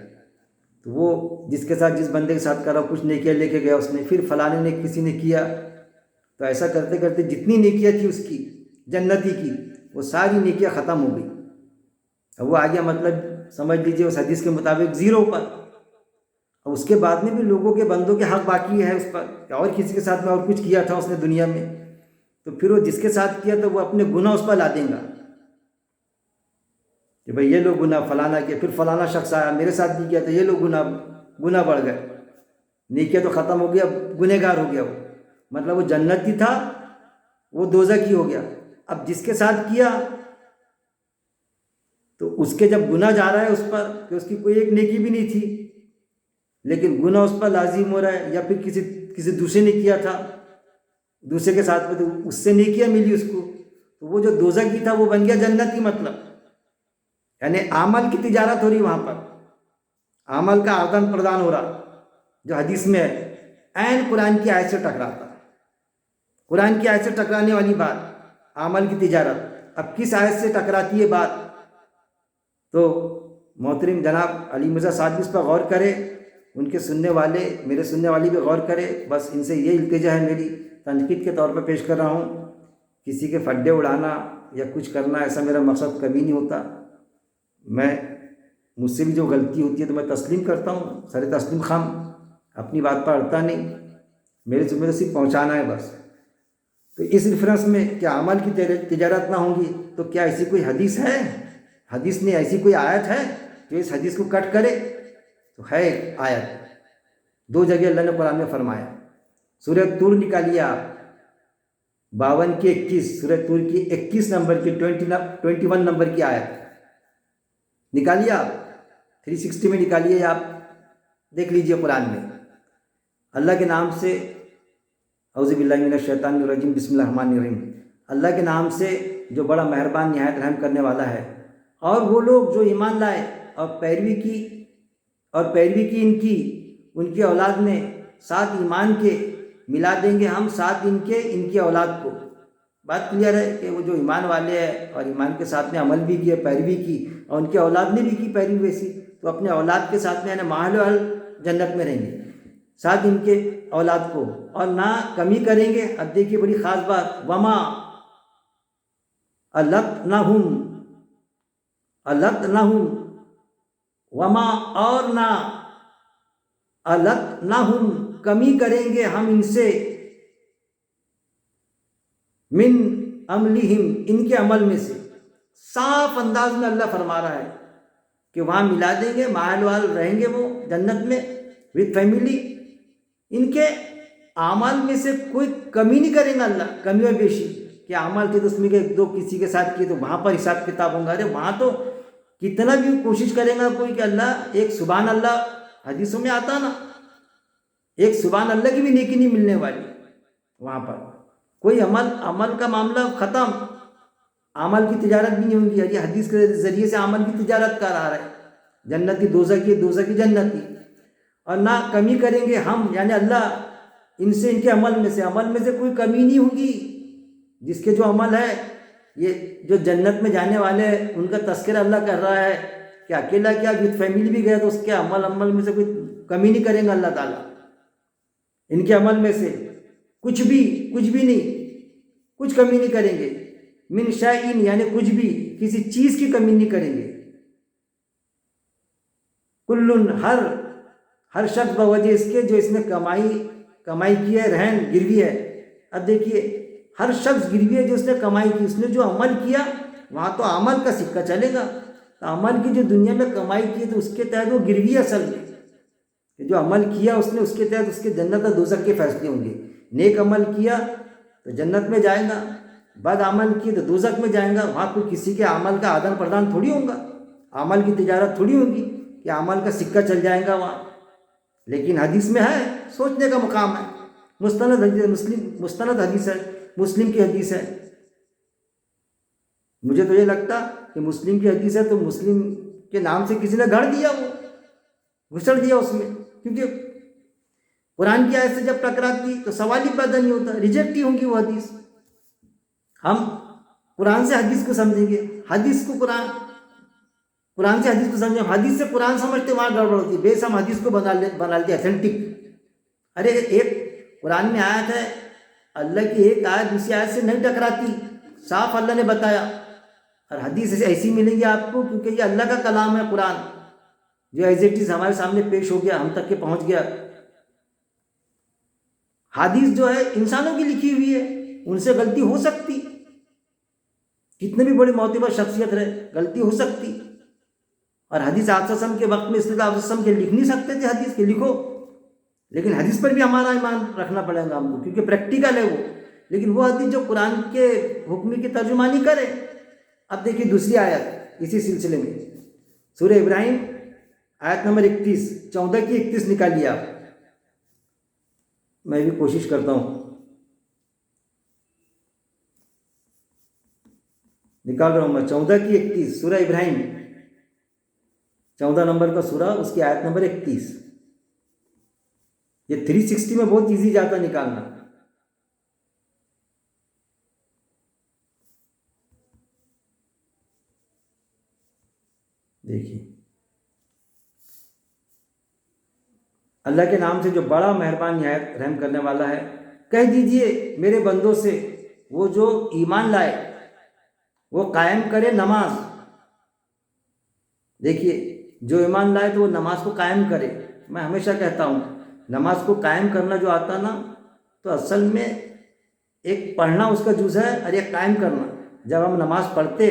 تو وہ جس کے ساتھ جس بندے کے ساتھ کرا کچھ نیکیاں لے کے گیا اس نے، پھر فلانے نے کسی نے کیا، تو ایسا کرتے کرتے جتنی نیکیاں تھی اس کی جنتی کی وہ ساری نیکیاں ختم ہو گئی، اب وہ آ گیا مطلب سمجھ لیجیے اس حدیث کے مطابق زیرو پر۔ اب اس کے بعد میں بھی لوگوں کے بندوں کے حق باقی ہے اس پر، اور کسی کے ساتھ میں اور کچھ کیا تھا اس نے دنیا میں، تو پھر وہ جس کے ساتھ کیا تو وہ اپنے گناہ اس پر لا دیں گا کہ بھئی یہ لوگ گناہ فلانا کیا، پھر فلانا شخص آیا میرے ساتھ بھی کیا تو یہ لوگ گناہ بڑھ گئے، نیکیاں تو ختم ہو گیا، گنہگار ہو گیا وہ، مطلب وہ جنتی تھا وہ دوزخی ہو گیا۔ اب جس کے ساتھ کیا تو اس کے جب گناہ جا رہا ہے اس پر کہ اس کی کوئی ایک نیکی بھی نہیں تھی لیکن گناہ اس پر لازم ہو رہا ہے، یا پھر کسی دوسرے نے کیا تھا دوسرے کے ساتھ میں تو اس سے نیکیاں ملی اس کو، تو وہ جو دوزخی تھا وہ بن گیا جنتی، مطلب یعنی عمل کی تجارت ہو رہی وہاں پر، عمل کا آدان پردان ہو رہا، جو حدیث میں ہے عین قرآن کی آیت سے ٹکراتا، قرآن کی آیت سے ٹکرانے والی بات عمل کی تجارت۔ اب کس آیت سے ٹکراتی ہے بات؟ تو محترم جناب علی مرزا صاحب بھی اس پر غور کرے، ان کے سننے والے میرے سننے والی بھی غور کرے، بس ان سے یہ التجا ہے میری، تنقید کے طور پر پیش کر رہا ہوں، کسی کے پھڈے اڑانا یا کچھ کرنا ایسا میرا مقصد کبھی نہیں ہوتا، مجھ سے بھی جو غلطی ہوتی ہے تو میں تسلیم کرتا ہوں، سر تسلیم خام، اپنی بات پر اڑتا نہیں، میرے ذمہ صرف پہنچانا ہے بس۔ تو اس ریفرنس میں کیا عمل کی تجارت نہ ہوں گی تو کیا ایسی کوئی حدیث ہے، حدیث نے ایسی کوئی آیت ہے جو اس حدیث کو کٹ کرے؟ تو ہے ایک آیت، دو جگہ اللہ نے قرآن میں فرمایا، سورہ طور نکالیے آپ 52 کی 21، سورہ طور کی 21 نمبر کی 21 نمبر کی آیت نکالیے آپ، 360 میں نکالیے آپ، دیکھ لیجئے قرآن میں، اللہ کے نام سے، اعوذ باللہ من الشیطان الرجیم، بسم اللہ الرحمن الرحیم، اللہ کے نام سے جو بڑا مہربان نہایت رحم کرنے والا ہے۔ اور وہ لوگ جو ایمان لائے اور پیروی کی ان کی اولاد میں، ساتھ ایمان کے ملا دیں گے ہم ساتھ ان کی اولاد کو۔ بات کلیئر ہے کہ وہ جو ایمان والے ہیں اور ایمان کے ساتھ میں عمل بھی کیا، پیروی کی، اور ان کی اولاد نے بھی کی پیروی ویسی، تو اپنے اولاد کے ساتھ میں یعنی ماحول جنت میں رہیں گے ساتھ ان کے اولاد کو، اور نہ کمی کریں گے۔ اب دیکھیے بڑی خاص بات، وما التنہم وما، اور نہ التنہم کمی کریں گے ہم ان سے، من عملہم ان کے عمل میں سے۔ صاف انداز میں اللہ فرما رہا ہے کہ وہاں ملا دیں گے، ماحول وال رہیں گے وہ جنت میں وتھ فیملی، ان کے اعمال میں سے کوئی کمی نہیں کریں گا اللہ، کمی اور بیشی کہ اعمال تھے تو اس میں کہ دو کسی کے ساتھ کیے تو وہاں پر حساب کتاب ہوں گا، ارے وہاں تو کتنا بھی کوشش کرے گا کوئی کہ اللہ ایک سبحان اللہ، حدیثوں میں آتا نا، ایک سبحان اللہ کی بھی نیکی نہیں ملنے والی وہاں پر، کوئی عمل کا معاملہ ختم، عمل کی تجارت بھی نہیں ہوگی۔ یہ حدیث کے ذریعے سے عمل کی تجارت کر رہا ہے، جنتی دوزخی، دوزخی جنتی، اور نہ کمی کریں گے ہم یعنی اللہ ان سے، ان کے عمل میں سے کوئی کمی نہیں ہوگی، جس کے جو عمل ہے، یہ جو جنت میں جانے والے ہیں ان کا تذکرہ اللہ کر رہا ہے کہ اکیلا کیا وتھ فیملی بھی گیا تو اس کے عمل میں سے کوئی کمی نہیں کریں گا اللہ تعالیٰ، ان کے عمل میں سے کچھ بھی نہیں، کچھ کمی نہیں کریں گے۔ من شیئن یعنی کچھ بھی، کسی چیز کی کمی نہیں کریں گے. کل ہر شخص بوجہ اس کے جو اس نے کمائی کی ہے، رہن گروی ہے. اب دیکھیے ہر شخص گروی ہے جو اس نے کمائی کی، اس نے جو عمل کیا وہاں تو عمل کا سکہ چلے گا. تو عمل کی جو دنیا میں کمائی کی تو اس کے تحت وہ گروی ہے اصل میں، کہ جو عمل کیا اس نے اس کے تحت اس کے جنت اور دوزخ کے فیصلے ہوں گے. نیک عمل کیا تو جنت میں جائے گا، بد عمل کی تو دوزخ میں جائے گا. وہاں کوئی کسی کے عمل کا آدان پردان تھوڑی ہوگا، عمل کی تجارت تھوڑی ہوگی کہ عمل کا سکہ چل جائے گا وہاں. لیکن حدیث میں ہے، سوچنے کا مقام ہے. مستند حدیث ہے، مسلم کی حدیث ہے. مجھے تو یہ لگتا کہ مسلم کی حدیث ہے تو مسلم کے نام سے کسی نے گھڑ دیا، وہ گھسڑ دیا اس میں، کیونکہ قرآن کی آیت سے جب ٹکراتی تو سوال ہی پیدا نہیں ہوتا، ریجیکٹ ہی ہوں گی وہ حدیث. ہم قرآن سے حدیث کو سمجھیں گے، حدیث کو قرآن سے حدیث کو سمجھیں، حدیث سے قرآن سمجھتے وہاں گڑبڑ ہوتی ہے. بیس ہم حدیث کو بنا لیتے اتھینٹک. ارے ایک قرآن میں آیت ہے، اللہ کی ایک آیت دوسری آیت سے نہیں ٹکراتی، صاف اللہ نے بتایا. اور حدیث ایسی ملے گی آپ کو کیونکہ یہ اللہ کا کلام ہے قرآن، جو ایز اٹ از ہمارے سامنے پیش ہو گیا، ہم تک کے پہنچ گیا. حدیث جو ہے انسانوں کی لکھی ہوئی ہے، ان سے غلطی ہو سکتی، کتنے بھی بڑی معتبر شخصیت رہے غلطی ہو سکتی. اور حدیث آپ کے وقت میں اس لیے آپ کے لکھ نہیں سکتے تھے حدیث کے، لکھو. لیکن حدیث پر بھی ہمارا ایمان رکھنا پڑے گا ہم کو، کیونکہ پریکٹیکل ہے وہ. لیکن وہ حدیث جو قرآن کے حکم کی ترجمانی کرے. اب دیکھیے دوسری آیت اسی سلسلے میں، سورہ ابراہیم آیت نمبر 31، 14 کی 31 نکالیے آپ. میں بھی کوشش کرتا ہوں، نکال رہا ہوں میں. 14 کی 31 سورہ ابراہیم، 14 نمبر کا سورہ، اس کی آیت نمبر 31. یہ 360 میں بہت ایزی جاتا ہے نکالنا. دیکھیے اللہ کے نام سے جو بڑا مہربان نہایت رحم کرنے والا ہے. کہہ دیجئے میرے بندوں سے، وہ جو ایمان لائے وہ قائم کرے نماز. دیکھیے جو ایمان لائے تو وہ نماز کو قائم کرے. میں ہمیشہ کہتا ہوں نماز کو قائم کرنا جو آتا نا، تو اصل میں ایک پڑھنا اس کا جز ہے اور ایک قائم کرنا. جب ہم نماز پڑھتے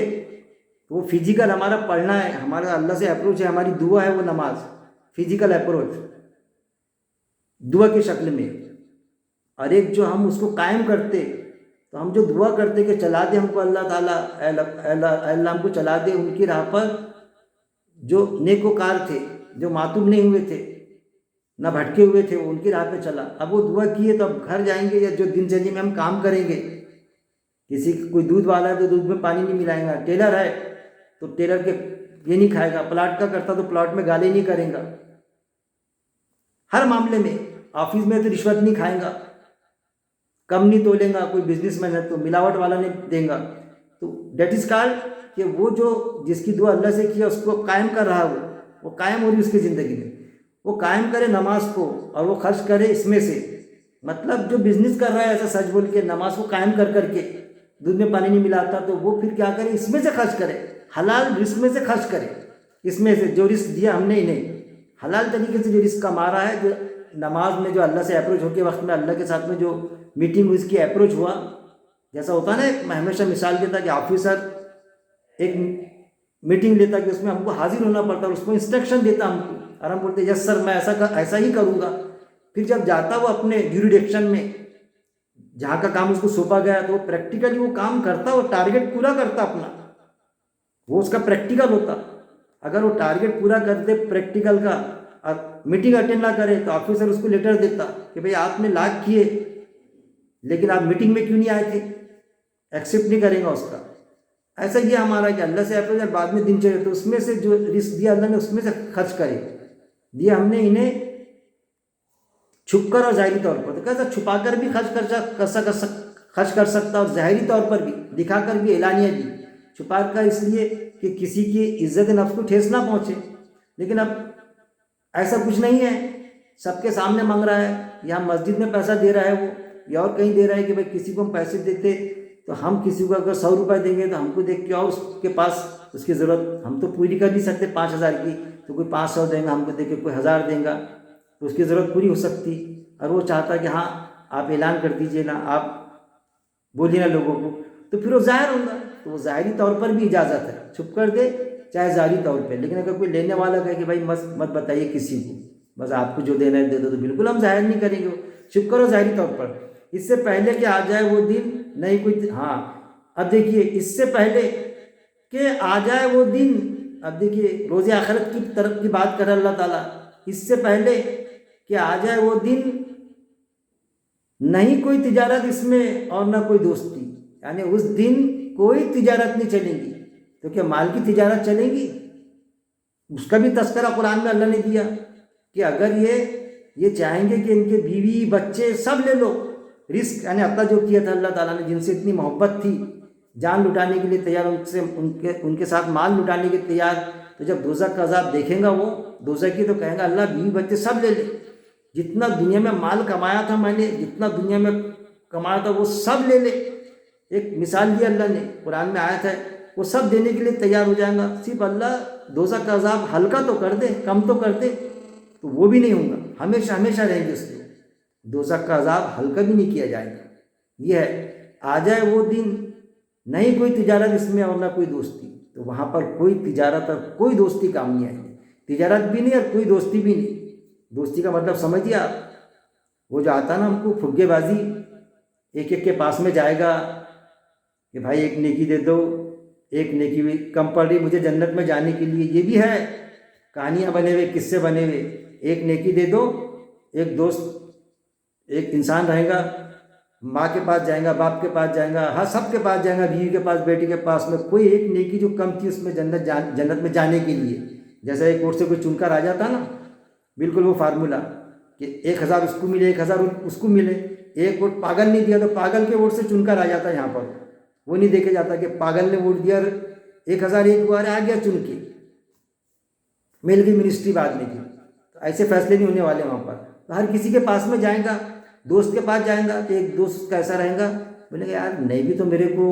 تو وہ فزیکل ہمارا پڑھنا ہے، ہمارا اللہ سے اپروچ ہے، ہماری دعا ہے وہ نماز، فزیکل اپروچ دعا کی شکل میں. اور ایک جو ہم اس کو قائم کرتے، تو ہم جو دعا کرتے کہ چلا دے ہم کو اللہ تعالیٰ، اے اللہ ہم کو چلا دے ان کی راہ پر، جو نیکوکار تھے، جو معتوب نہیں ہوئے تھے، نہ بھٹکے ہوئے تھے، وہ ان کی راہ پہ چلا. اب وہ دعا کیے تو اب گھر جائیں گے یا جو دن چریے میں ہم کام کریں گے، کوئی دودھ والا ہے تو دودھ میں پانی نہیں ملائے گا، ٹیلر ہے تو ٹیلر کے یہ نہیں کھائے گا، پلاٹ کا کرتا تو پلاٹ میں گالی نہیں کرے گا. ہر معاملے میں، آفس میں تو رشوت نہیں کھائے گا، کم نہیں تولے گا. کوئی بزنس مین ہے تو ملاوٹ والا نہیں دیں گا. تو دیٹ از کالڈ کہ وہ جو جس کی دعا اللہ سے کیا اس کو قائم کر رہا ہے، وہ قائم ہو رہی اس کی زندگی میں. وہ قائم کرے نماز کو اور وہ خرچ کرے اس میں سے. مطلب جو بزنس کر رہا ہے ایسا سچ بول کے نماز کو قائم کر کے دودھ میں پانی نہیں ملاتا، تو وہ پھر کیا کرے، اس میں سے خرچ کرے، حلال رزق میں سے خرچ کرے. اس میں سے جو رزق دیا ہم نے انہیں حلال طریقے سے جو رزق کما رہا ہے، جو نماز میں جو اللہ سے اپروچ ہو کے وقت میں اللہ کے ساتھ میں جو میٹنگ ہوئی، اس کی اپروچ ہوا. جیسا ہوتا ہے نا، میں ہمیشہ مثال دیتا کہ آفیسر ایک میٹنگ لیتا کہ اس میں ہم کو حاضر ہونا پڑتا، اور اس کو انسٹرکشن دیتا ہم کو، اور ہم بولتے یس سر میں ایسا ہی کروں گا. پھر جب جاتا وہ اپنے جیوریڈکشن میں جہاں کا کام اس کو سونپا گیا، تو وہ پریکٹیکلی وہ کام کرتا، وہ ٹارگیٹ پورا کرتا اپنا، وہ اس کا پریکٹیکل ہوتا. اگر وہ ٹارگیٹ پورا کرتے پریکٹیکل کا اور میٹنگ اٹینڈ نہ کرے تو آفیسر اس کو لیٹر دیتا کہ بھئی آپ نے لاکھ کیے لیکن آپ میٹنگ میں کیوں نہیں آئے تھے، ایکسیپٹ نہیں کرے گا اس کا. ایسا یہ ہمارا کہ اللہ سے اپروچ بعد میں دن چڑھے تو اس میں سے جو رزق دیا اللہ نے اس میں سے خرچ کرے دیا ہم نے انہیں چھپ کر اور ظاہری طور پر. تو کیسا چھپا کر بھی خرچ کر سکتا اور ظاہری طور پر بھی دکھا کر بھی، اعلانیہ بھی. چھپا کر اس لیے کہ کسی کی عزت نفس کو ٹھیس نہ پہنچے. لیکن اب ایسا کچھ نہیں ہے، سب کے سامنے مانگ رہا ہے، یا مسجد میں پیسہ دے رہا ہے وہ، یا اور کہیں دے رہا ہے کہ بھائی کسی کو ہم پیسے دیتے تو ہم کسی کو اگر 100 روپے دیں گے تو ہم کو دیکھ کے اور اس کے پاس اس کی ضرورت ہم تو پوری کر نہیں سکتے 5,000 کی، تو کوئی 500 دیں گا، ہم کو دیکھ کے کوئی 1,000 دیں گا تو اس کی ضرورت پوری ہو سکتی، اور وہ چاہتا کہ ہاں آپ اعلان کر دیجئے نا، آپ بولیے نا لوگوں کو، تو پھر وہ ظاہر ہوگا، تو وہ ظاہری طور پر بھی اجازت ہے، چھپ کر دے چاہے ظاہری طور پہ، لیکن اگر کوئی لینے والا کہے کہ بھائی مت بتائیے کسی کو، بس آپ کو جو دینا ہے دے دو، تو بالکل ہم ظاہر نہیں کریں گے، چھپ کرو ظاہری طور پر، اس سے پہلے کہ آ جائے وہ دن، نہیں کوئی، ہاں اب دیکھیے اس سے پہلے کہ آ جائے وہ دن، اب دیکھیے روز آخرت کی طرف کی بات کر اللہ تعالیٰ، اس سے پہلے کہ آ جائے وہ دن نہیں کوئی تجارت اس میں اور نہ کوئی دوستی، یعنی اس دن کوئی تجارت نہیں چلے گی، تو کیا مال کی تجارت چلے گی؟ اس کا بھی تذکرہ قرآن میں اللہ نے دیا کہ اگر یہ چاہیں گے کہ ان کے بیوی بچے سب لے لو، رزق یعنی عطا جو کیا تھا اللہ تعالیٰ نے، جن سے اتنی محبت تھی، جان لٹانے کے لیے تیار، ان کے ساتھ مال لٹانے کے تیار، تو جب دوزخ کا عذاب دیکھیں گا وہ دوزخی تو کہیں گا اللہ بیوی بچے سب لے لے، جتنا دنیا میں مال کمایا تھا میں نے، جتنا دنیا میں کمایا تھا وہ سب لے لے، ایک مثال دی اللہ نے، قرآن میں آیت ہے، وہ سب دینے کے لیے تیار ہو جائیں گا، صرف اللہ دوزخ کا عذاب ہلکا تو کر دے، کم تو کر دے، تو وہ بھی نہیں ہوگا، ہمیشہ ہمیشہ رہیں گے اس کے، دوزخ کا عذاب ہلکا بھی نہیں کیا جائے گا، یہ ہے آ جائے وہ دن نہیں کوئی تجارت اس میں اور نہ کوئی دوستی، تو وہاں پر کوئی تجارت اور کوئی دوستی کام نہیں آئے گی، تجارت بھی نہیں اور کوئی دوستی بھی نہیں، دوستی کا مطلب سمجھیے آپ، وہ جو آتا نا ہم کو پھگے بازی، ایک ایک کے پاس میں جائے گا کہ بھائی ایک نیکی دے دو، ایک نیکی بھی کم پڑ رہی مجھے جنت میں جانے کے لیے، یہ بھی ہے کہانیاں بنے ہوئے، قصے بنے ہوئے، ایک نیکی دے دو، ایک دوست، ایک انسان رہے گا، ماں کے پاس جائیں گا، باپ کے پاس جائیں گا، ہاں سب کے پاس جائیں گا، بیوی کے پاس، بیٹی کے پاس میں، کوئی ایک نیکی جو کم تھی اس میں جنت میں جانے کے لیے، جیسا ایک اور سے کوئی چن کر آ جاتا نا، بالکل وہ فارمولا کہ 1,000 اس کو ملے، 1,000 اس کو ملے، ایک ووٹ پاگل نہیں دیا تو پاگل کے ووٹ سے چن کر آ جاتا ہے یہاں پر، وہ نہیں دیکھا جاتا کہ پاگل نے ووٹ دیا 1,000 ایک بار آ گیا چن کے، مل گئی منسٹری بعد میں کی، تو ایسے فیصلے نہیں ہونے والے وہاں پر، تو ہر کسی کے پاس میں جائیں گا، دوست کے پاس جائیں گا تو ایک دوست کیسا رہے گا، بولے گا یار نہیں بھی تو میرے کو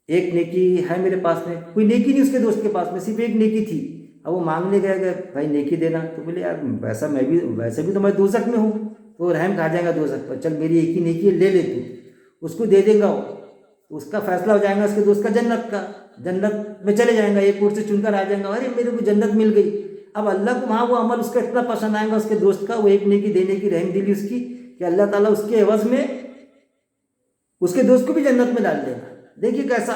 ایک نیکی ہے میرے پاس میں، کوئی نیکی نہیں اس کے دوست کے پاس میں، صرف ایک نیکی تھی، اب وہ مانگنے گیا کہ بھائی نیکی دینا، تو بولے یار ویسے بھی تو میں دوزخ میں ہوں، تو رحم کھا جائے گا دوزخ پر، چل میری ایک ہی نیکی ہے لے لے تو، اس کو دے دے گا وہ، تو اس کا فیصلہ ہو جائے گا اس کے دوست کا جنت میں چلے جائیں گا، ایک اور سے چن کر آ جائیں گا، ارے میرے کو جنت مل گئی، اب اللہ کو وہاں وہ عمل اس کا اتنا پسند آئے گا اس کے دوست کا، وہ ایک نیکی دینے کی رحم دلی اس کی، کہ اللہ تعالیٰ اس کے عوض میں اس کے دوست کو بھی جنت میں ڈال دے گا، دیکھیے کیسا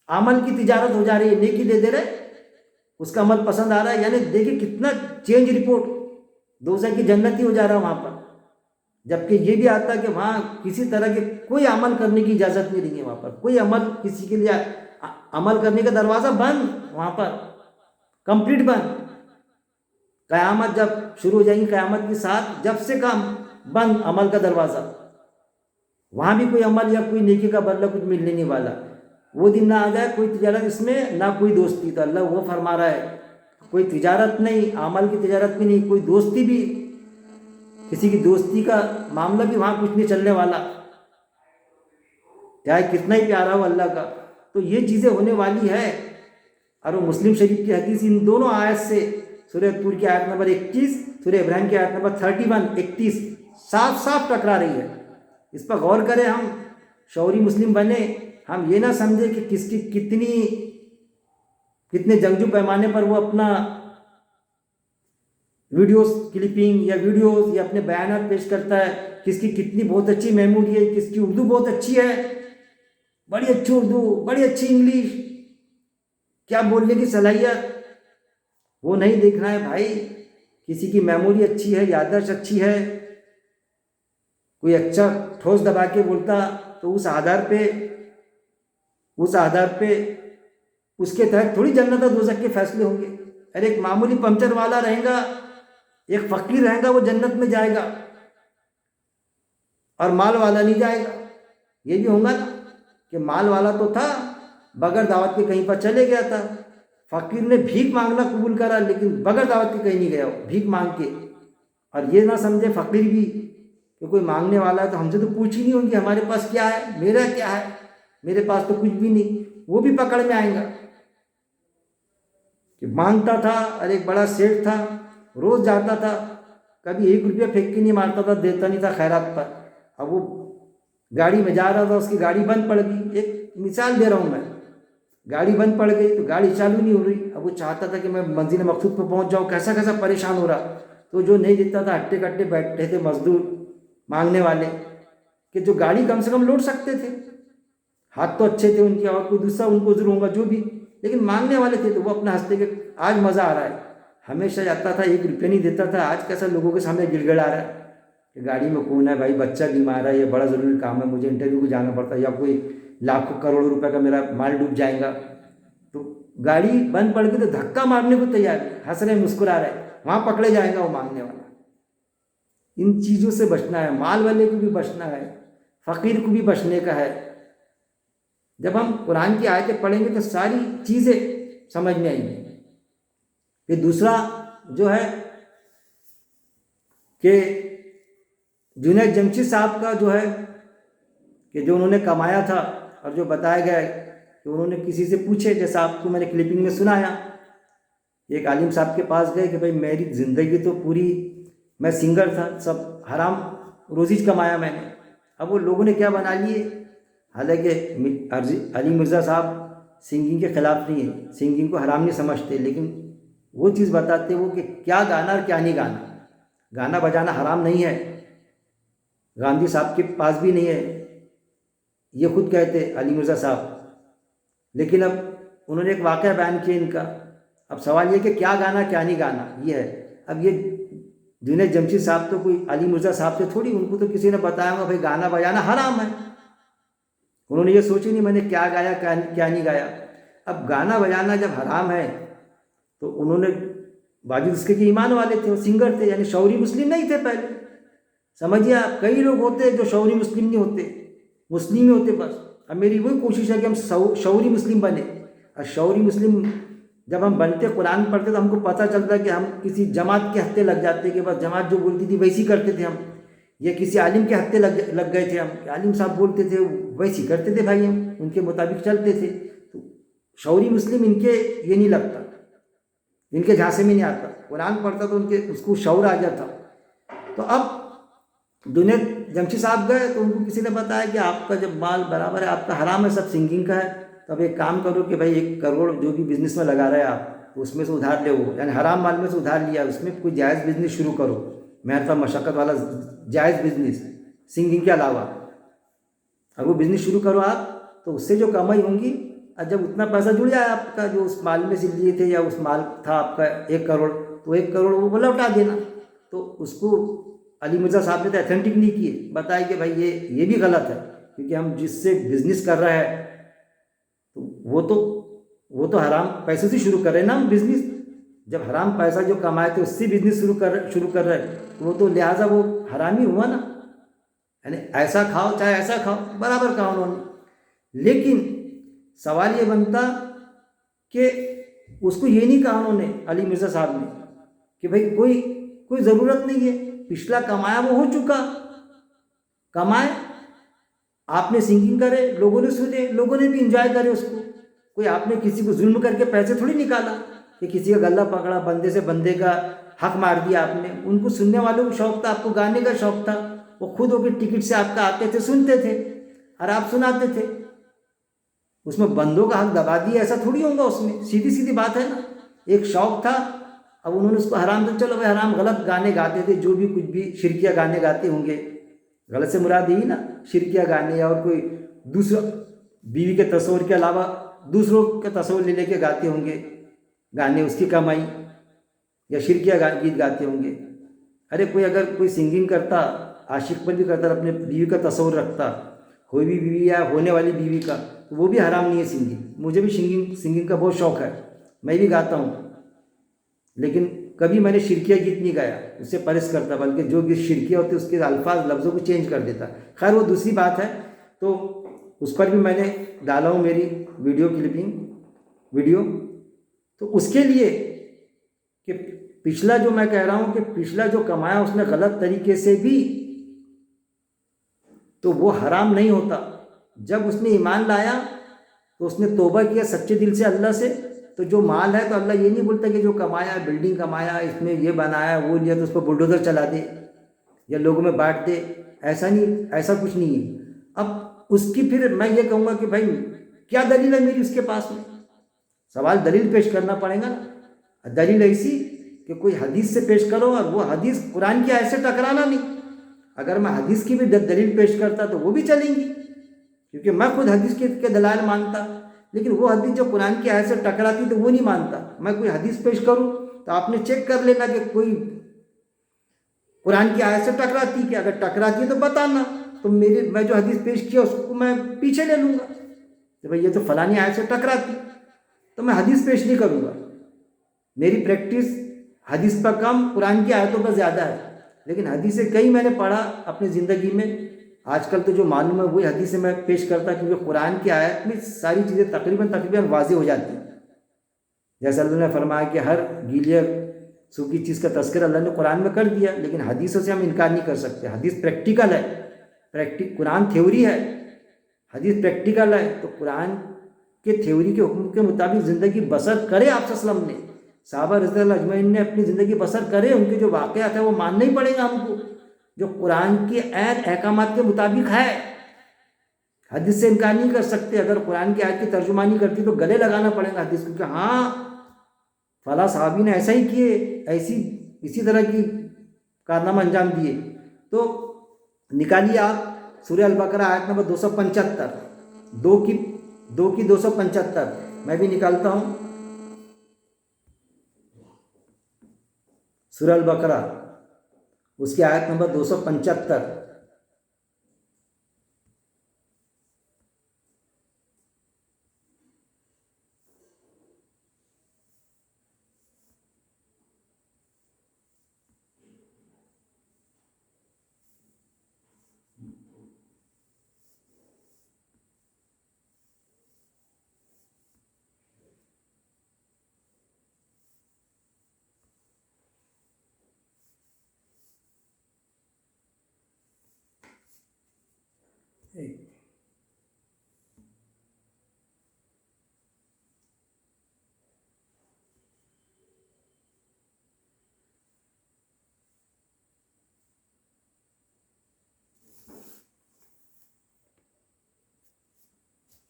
عمل کی تجارت ہو جا رہی ہے، نیکی دے دے رہے، اس کا عمل پسند آ رہا ہے، یعنی دیکھیے کتنا چینج رپورٹ، دوزخ کی جنت ہی ہو جا رہا ہے وہاں پر، جبکہ یہ بھی آتا ہے کہ وہاں کسی طرح کے کوئی عمل کرنے کی اجازت نہیں رہی ہے، وہاں پر کوئی عمل کسی کے لیے عمل کرنے کا دروازہ بند، وہاں پر کمپلیٹ بند، قیامت جب شروع ہو جائیں گی، قیامت کے ساتھ جب سے کام بند عمل کا دروازہ، وہاں بھی کوئی عمل یا کوئی نیکی کا بدلہ کچھ ملنے نہیں والا، وہ دن نہ آ جائے کوئی تجارت اس میں نہ کوئی دوستی، تو اللہ وہ فرما رہا ہے کوئی تجارت نہیں، عمل کی تجارت بھی نہیں، کوئی دوستی بھی، کسی کی دوستی کا معاملہ بھی وہاں کچھ نہیں چلنے والا، چاہے کتنا ہی پیارا ہو اللہ کا، تو یہ چیزیں ہونے والی ہے، اور وہ مسلم شریف کی حدیث ان دونوں آیت سے، سورہ طور کی آیت نمبر 21، سورہ ابراہیم کی آیت نمبر 31 صاف صاف ٹکرا رہی ہے، اس پر غور کریں، ہم شعوری مسلم بنے، ہم یہ نہ سمجھے کہ کس کی کتنے جنگجو پیمانے پر وہ اپنا ویڈیوز کلپنگ یا ویڈیوز یا اپنے بیانات پیش کرتا ہے، کس کی کتنی بہت اچھی میموری ہے، کس کی اردو بہت اچھی ہے، بڑی اچھی اردو، بڑی اچھی انگلش، کیا بولنے کی صلاحیت، وہ نہیں دیکھنا ہے بھائی، کسی کی میموری اچھی ہے، یادداشت اچھی ہے، کوئی اچھا ٹھوس دبا کے بولتا، تو اس آدھار پہ اس کے تحت تھوڑی جنت اور دوزخ کے فیصلے ہوں گے، ارے ایک معمولی پنچر والا رہے گا، ایک فقیر رہے گا، وہ جنت میں جائے گا اور مال والا نہیں جائے گا، یہ بھی ہوگا نا کہ مال والا تو تھا بغیر دعوت کے کہیں پر چلے گیا تھا، فقیر نے بھیک مانگنا قبول کرا لیکن بغیر دعوت کے کہیں نہیں گیا، بھیک مانگ کے، اور یہ نہ سمجھے فقیر بھی کہ کوئی مانگنے والا ہے تو ہم سے تو پوچھ ہی نہیں ہوگی ہمارے پاس کیا ہے، میرا کیا ہے، میرے پاس تو کچھ بھی نہیں، وہ بھی پکڑ میں آئیں گا کہ مانگتا تھا، اور ایک بڑا سیٹ تھا، روز جاتا تھا، کبھی 1 روپیہ پھینک کے نہیں مارتا تھا، دیتا نہیں تھا خیرات پر۔ اب وہ گاڑی میں جا رہا تھا، اس کی گاڑی بند پڑ گئی، ایک مثال دے رہا ہوں میں، گاڑی بند پڑ گئی تو گاڑی چالو نہیں ہو رہی۔ اب وہ چاہتا تھا کہ میں منزل مقصود پہ پہنچ جاؤں، کیسا کیسا پریشان ہو رہا، تو جو نہیں دیتا تھا ہٹے کٹے بیٹھے تھے مزدور مانگنے والے، کہ جو گاڑی کم سے کم لوٹ سکتے تھے، ہاتھ تو اچھے تھے ان کے، اور کوئی دوسرا ان کو عذر ہوگا جو بھی، لیکن مانگنے والے تھے، تو وہ اپنا ہنستے کہ آج مزہ آ رہا ہے، ہمیشہ جاتا تھا 1 روپیہ نہیں دیتا تھا، آج کیسا لوگوں کے سامنے گڑ گڑا رہا ہے کہ گاڑی میں کون ہے بھائی، بچہ بیمار ہے، یہ بڑا ضروری کام ہے، مجھے انٹرویو کو جانا پڑتا ہے، یا کوئی لاکھوں کروڑوں روپے کا میرا مال ڈوب جائے گا، تو گاڑی بند پڑ گئی تو دھکا مارنے کو تیار ہے، ہنس رہے مسکرا رہے، وہاں پکڑے جائے گا وہ مانگنے والا۔ ان چیزوں سے بچنا ہے، مال والے کو بھی بچنا ہے، فقیر کو بھی بچنے کا ہے۔ جب ہم قرآن کی آیتیں پڑھیں گے تو ساری چیزیں سمجھ میں آئیں گی۔ پھر دوسرا جو ہے کہ جنید جمشید صاحب کا جو ہے کہ جو انہوں نے کمایا تھا، اور جو بتایا گیا ہے کہ انہوں نے کسی سے پوچھے، جیسا آپ کو میں نے کلپنگ میں سنایا، ایک عالم صاحب کے پاس گئے کہ بھائی میری زندگی تو پوری، میں سنگر تھا، سب حرام روزی کمایا میں نے، اب وہ لوگوں نے کیا بنا لیے، حالانکہ علی مرزا صاحب سنگنگ کے خلاف نہیں ہے، سنگنگ کو حرام نہیں سمجھتے، لیکن وہ چیز بتاتے وہ کہ کیا گانا اور کیا نہیں گانا، گانا بجانا حرام نہیں ہے، گاندھی صاحب کے پاس بھی نہیں ہے، یہ خود کہتے علی مرزا صاحب، لیکن اب انہوں نے ایک واقعہ بیان کیا ان کا، اب سوال یہ کہ کیا گانا کیا نہیں گانا، یہ ہے۔ اب یہ جنید جمشید صاحب تو کوئی علی مرزا صاحب سے تھوڑی، ان کو تو کسی نے بتایا ہوگا بھائی گانا بجانا حرام ہے، انہوں نے یہ سوچی نہیں میں نے کیا گایا کیا نہیں گایا۔ اب گانا بجانا جب حرام ہے تو انہوں نے، باوجود اس کے ایمان والے تھے، وہ سنگر تھے، یعنی شعوری مسلم نہیں تھے پہلے، سمجھیے آپ، کئی لوگ ہوتے جو شعوری مسلم نہیں ہوتے، مسلم ہی ہوتے بس۔ اب میری وہی کوشش ہے کہ ہم شعوری مسلم بنے، اور شعوری مسلم جب ہم بنتے، قرآن پڑھتے تو ہم کو پتہ چلتا ہے کہ ہم کسی جماعت کے ہتھے لگ جاتے کہ بس جماعت جو بولتی تھی ویسی کرتے تھے ہم، یا کسی عالم کے ہتھے لگ گئے تھے ہم، عالم صاحب بولتے تھے ویسی کرتے تھے بھائی، ہم ان کے مطابق چلتے تھے۔ تو شعوری مسلم ان کے یہ نہیں لگتا، ان کے جھانسے میں نہیں آتا، قرآن پڑھتا تو ان کے اس کو شعور آ جاتا۔ تو اب جنید جمشید صاحب گئے تو ان کو کسی نے بتایا کہ آپ کا جب مال برابر ہے، آپ کا حرام ہے سب سنگنگ کا ہے، تو اب ایک کام کرو کہ بھائی 1 کروڑ جو بھی بزنس میں لگا رہے آپ، اس میں سے ادھار لے، وہ یعنی حرام مال میں سے ادھار لیا، اس میں کوئی جائز بزنس شروع کرو، محنت مشقت والا جائز بزنس سنگنگ کے علاوہ، اگر وہ بزنس شروع کرو آپ، تو اس سے جو کمائی ہوں گی، اور جب اتنا پیسہ جڑ جائے آپ کا جو اس مال میں سے لیے تھے، یا اس مال تھا آپ کا 1 کروڑ، تو 1 کروڑ وہ لوٹا دینا۔ تو اس کو علی مرزا صاحب نے تو اتھینٹک نہیں کیے، بتایا کہ بھائی یہ بھی غلط ہے، کیونکہ ہم جس سے بزنس کر رہے ہیں تو وہ تو حرام پیسے سے شروع کر رہے ہیں نا ہم بزنس، جب حرام پیسہ جو کمائے تھے اس سے بزنس شروع کر رہے ہیں، وہ تو لہٰذا وہ حرامی ہوا نا، یعنی ایسا کھاؤ چاہے ایسا کھاؤ برابر کہا انہوں نے۔ لیکن سوال یہ بنتا کہ اس کو یہ نہیں کہا انہوں نے، علی مرزا صاحب نے، کہ بھائی کوئی ضرورت نہیں ہے، پچھلا کمایا وہ ہو چکا، کمائے آپ نے، سنگنگ کرے، لوگوں نے سنے، لوگوں نے بھی انجوائے کرے اس کو، کوئی آپ نے کسی کو ظلم کر کے پیسے تھوڑی نکالا کہ کسی کا گلہ پکڑا، بندے سے بندے کا حق مار دیا آپ نے، ان کو سننے والوں کو شوق تھا، آپ کو گانے کا شوق تھا، وہ خود ہو کے ٹکٹ سے آپ کا آتے تھے، سنتے تھے اور آپ سناتے تھے، اس میں بندوں کا حق دبا دیا ایسا تھوڑی ہوگا، اس میں سیدھی بات ہے نا، ایک شوق تھا، اب انہوں نے اس کو حرام، تو چلو بھائی حرام غلط گانے گاتے تھے، جو بھی کچھ بھی شرکیہ گانے گاتے ہوں گے، غلط سے مراد یہی نا، شرکیہ گانے، اور کوئی دوسرا بیوی کے تصور کے علاوہ دوسروں کے تصور لے کے گاتے ہوں گے گانے، اس کی کمائی، یا شرکیہ گیت گاتے ہوں گے۔ ارے اگر کوئی سنگنگ کرتا، عاشق پر بھی کرتا، اپنے بیوی کا تصور رکھتا، کوئی بھی بیوی یا ہونے والی بیوی کا، تو وہ بھی حرام نہیں ہے سنگنگ۔ مجھے بھی سنگنگ کا بہت شوق ہے، میں بھی گاتا ہوں، لیکن کبھی میں نے شرکیہ گیت نہیں گایا، اس سے پرہیز کرتا، بلکہ جو گیت شرکیہ ہوتے اس کے الفاظ لفظوں کو چینج کر دیتا۔ خیر وہ دوسری بات ہے، تو اس پر بھی میں نے ڈالا ہوں میری ویڈیو، تو اس کے لیے کہ پچھلا جو میں کہہ رہا ہوں کہ پچھلا جو کمایا اس نے غلط طریقے سے بھی، تو وہ حرام نہیں ہوتا، جب اس نے ایمان لایا تو اس نے توبہ کیا سچے دل سے اللہ سے، تو جو مال ہے تو اللہ یہ نہیں بولتا کہ جو کمایا، بلڈنگ کمایا، اس میں یہ بنایا وہ لیا تو اس پر بلڈوزر چلا دے یا لوگوں میں بانٹ دے، ایسا نہیں، ایسا کچھ نہیں ہے۔ اب اس کی پھر میں یہ کہوں گا کہ بھائی کیا دلیل ہے میری اس کے پاس میں؟ سوال دلیل پیش کرنا پڑے گا نا۔ دلیل ایسی کہ کوئی حدیث سے پیش کرو، اور وہ حدیث قرآن کی آیت سے ٹکرانا نہیں۔ اگر میں حدیث کی بھی دلیل پیش کرتا تو وہ بھی چلیں گی، کیونکہ میں خود حدیث کے دلائل مانتا، لیکن وہ حدیث جو قرآن کی آیت سے ٹکراتی تو وہ نہیں مانتا۔ میں کوئی حدیث پیش کروں تو آپ نے چیک کر لینا کہ کوئی قرآن کی آیت سے ٹکراتی، کہ اگر ٹکراتی ہے تو بتانا، تو میں جو حدیث پیش کیا اس کو میں پیچھے لے لوں گا کہ بھائی یہ تو فلانی آیت سے ٹکراتی، تو میں حدیث پیش نہیں کروں گا۔ میری پریکٹس حدیث پر کم، قرآن کی آیتوں پر زیادہ ہے، لیکن حدیثیں کئی میں نے پڑھا اپنی زندگی میں۔ آج کل تو جو معلوم ہے وہی حدیثیں میں پیش کرتا، کیونکہ قرآن کی آیت میں ساری چیزیں تقریباً واضح ہو جاتی ہیں۔ جیسے اللہ نے فرمایا کہ ہر گیلی سوکھی چیز کا تذکرہ اللہ نے قرآن میں کر دیا، لیکن حدیثوں سے ہم انکار نہیں کر سکتے۔ حدیث پریکٹیکل ہے، قرآن تھیوری ہے، حدیث پریکٹیکل ہے، تو قرآن کے تھیوری کے حکم کے مطابق زندگی بسر کرے۔ آپ صلی اللہ علیہ وسلم نے، صحابہ رضی اللہ اجمعین نے اپنی زندگی بسر کرے، ان کے جو واقعات ہیں وہ ماننا ہی پڑے گا ہم کو، جو قرآن کے عین احکامات کے مطابق ہے۔ حدیث سے انکار نہیں کر سکتے۔ اگر قرآن کی آیت کی ترجمانی کرتی تو گلے لگانا پڑے گا حدیث کو کہ ہاں فلاں صحابی نے ایسا ہی کیے، اسی طرح کی کارنامہ انجام دیے۔ تو نکالیے آپ سورہ البقرہ آیت نمبر 275، 275 میں بھی نکالتا ہوں۔ سورہ البقرہ اس کی آیت نمبر 275۔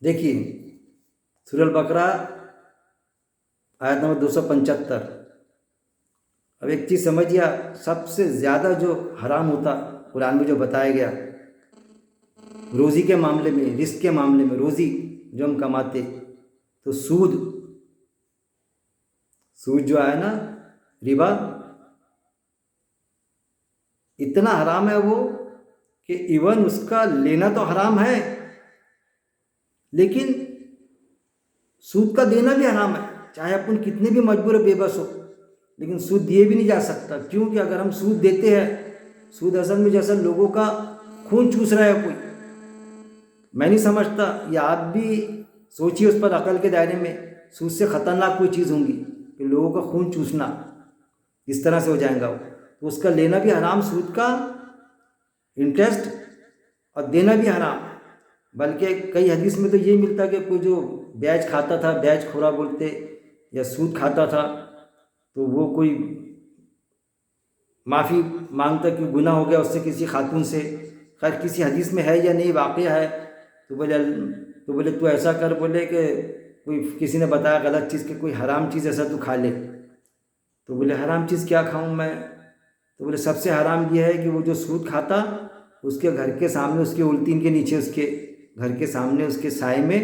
دیکھیے سورہ البقرہ آیت نمبر 275۔ اب ایک چیز سمجھیے، سب سے زیادہ جو حرام ہوتا قرآن میں جو بتایا گیا روزی کے معاملے میں، رزق کے معاملے میں، روزی جو ہم کماتے، تو سود جو ہے نا، ربا، اتنا حرام ہے وہ کہ ایون اس کا لینا تو حرام ہے، لیکن سود کا دینا بھی حرام ہے، چاہے اپن کتنے بھی مجبور بے بس ہو، لیکن سود دیے بھی نہیں جا سکتا۔ کیونکہ اگر ہم سود دیتے ہیں، سود اصل میں جیسا لوگوں کا خون چوس رہا ہے کوئی، میں نہیں سمجھتا، یا آپ بھی سوچیے اس پر عقل کے دائرے میں، سود سے خطرناک کوئی چیز ہوں گی کہ لوگوں کا خون چوسنا اس طرح سے ہو جائے گا وہ، تو اس کا لینا بھی حرام، سود کا انٹرسٹ، اور دینا بھی حرام۔ بلکہ کئی حدیث میں تو یہ ملتا کہ کوئی جو بیج کھاتا تھا، بیج خورا بولتے، یا سود کھاتا تھا، تو وہ کوئی معافی مانگتا کہ گناہ ہو گیا اس سے کسی خاتون سے، خیر کسی حدیث میں ہے یا نہیں واقعہ ہے، تو بولے تو ایسا کر، بولے کہ کوئی کسی نے بتایا غلط چیز کہ کوئی حرام چیز ایسا تو کھا لے، تو بولے حرام چیز کیا کھاؤں میں؟ تو بولے سب سے حرام یہ ہے کہ وہ جو سود کھاتا، اس کے گھر کے سامنے، اس کے الٹین کے نیچے، اس کے گھر کے سامنے، اس کے سائے میں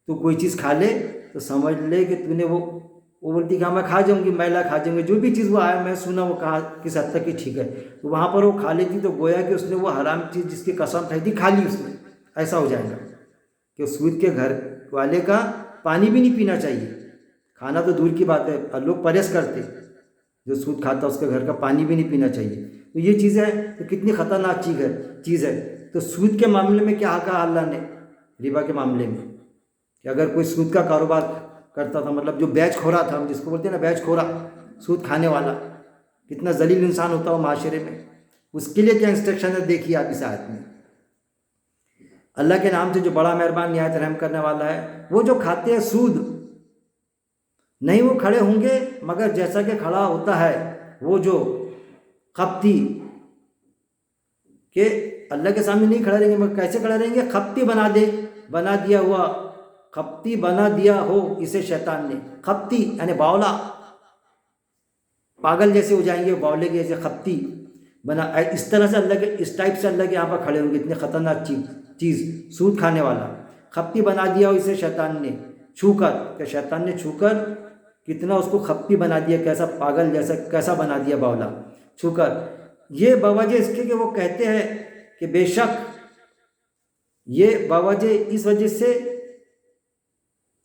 تو کوئی چیز کھا لے، تو سمجھ لے کہ تو نے وہ بولتی کہ ہاں میں کھا جاؤں گی، میلا کھا جاؤں گی، جو بھی چیز وہ آیا میں سنا وہ کہا کس حد تک کہ ٹھیک ہے، تو وہاں پر وہ کھا لیتی، تو گویا کہ اس نے وہ حرام چیز جس کی قسم کھائی تھی کھا لی اس نے۔ ایسا ہو جائے گا کہ سود کے گھر والے کا پانی بھی نہیں پینا چاہیے، کھانا تو دور کی بات ہے، اور لوگ پرہیز کرتے، جو سود کھاتا اس کے گھر کا پانی بھی نہیں پینا چاہیے۔ تو یہ چیز ہے تو کتنی خطرناک چیز ہے۔ تو سود کے معاملے میں کیا کہا اللہ نے ربا کے معاملے میں، کہ اگر کوئی سود کا کاروبار کرتا تھا، مطلب جو بیچ کھورا تھا، ہم جس کو بولتے ہیں نا بیچ کھورا، سود کھانے والا، کتنا ذلیل انسان ہوتا ہو معاشرے میں، اس کے لیے کیا انسٹرکشن ہے دیکھیے آپ اس آیت میں۔ اللہ کے نام سے جو بڑا مہربان نہایت رحم کرنے والا ہے، وہ جو کھاتے ہیں سود، نہیں وہ کھڑے ہوں گے مگر جیسا کہ کھڑا ہوتا ہے وہ جو خپتی، کہ اللہ کے سامنے نہیں کھڑے رہیں گے مگر کیسے کھڑے رہیں گے؟ خپتی بنا دیا ہوا، خپتی بنا دیا ہو اسے شیطان نے، خپتی یعنی باولا، پاگل جیسے ہو جائیں گے، باولے کے جیسے خپتی بنا، اس طرح سے اللہ کے، اس ٹائپ سے اللہ کے یہاں پر کھڑے ہوں گے، اتنی خطرناک چیز سود کھانے والا، خپتی بنا دیا ہو اسے شیطان نے چھو کر، کہ شیطان نے چھو کر کتنا اس کو خپتی بنا دیا، کیسا پاگل جیسا کیسا بنا دیا باولا چھو کر، یہ بوجہ اس کے کہ وہ کہتے ہیں کہ بے شک، یہ بوجہ اس وجہ سے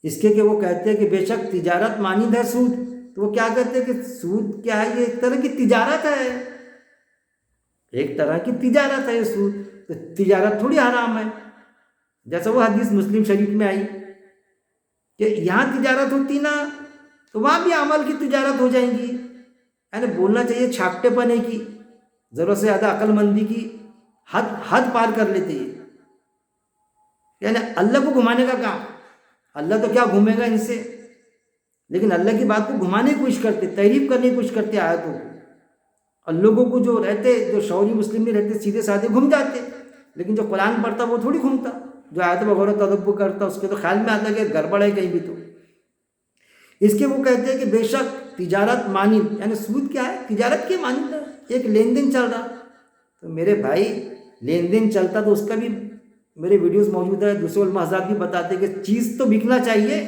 اس کے کہ وہ کہتے ہیں کہ بے شک تجارت مانند ہے سود، تو وہ کیا کہتے ہیں کہ سود کیا ہے؟ یہ ایک طرح کی تجارت ہے، ایک طرح کی تجارت ہے یہ سود، تو تجارت تھوڑی حرام ہے، جیسا وہ حدیث مسلم شریف میں آئی کہ یہاں تجارت ہوتی نا تو وہاں بھی عمل کی تجارت ہو جائیں گی، یعنی بولنا چاہیے چھاپٹے پنے کی، ضرورت سے زیادہ عقل مندی کی حد پار کر لیتے ہیں، یعنی اللہ کو گھمانے کا کام، اللہ تو کیا گھومے گا ان سے، لیکن اللہ کی بات کو گھمانے کی کوشش کرتے، تحریف کرنے کی کوشش کرتے آیتوں کو، اور لوگوں کو جو رہتے، جو شعوری مسلم نہیں رہتے، سیدھے سادھے گھوم جاتے، لیکن جو قرآن پڑھتا وہ تھوڑی گھومتا، جو آیت وغیرہ تدبر کرتا اس کے تو خیال میں آتا کہ گڑبڑ ہے کہیں بھی، تو اس کے وہ کہتے ہیں کہ بے شک تجارت مانند، یعنی سود کیا ہے؟ تجارت کے مانند ہے، ایک لین دین چل رہا، تو میرے بھائی لین دین چلتا تو اس کا بھی میرے ویڈیوز موجود ہے، دوسرے علماء حضرات بھی بتاتے کہ چیز تو بکنا چاہیے،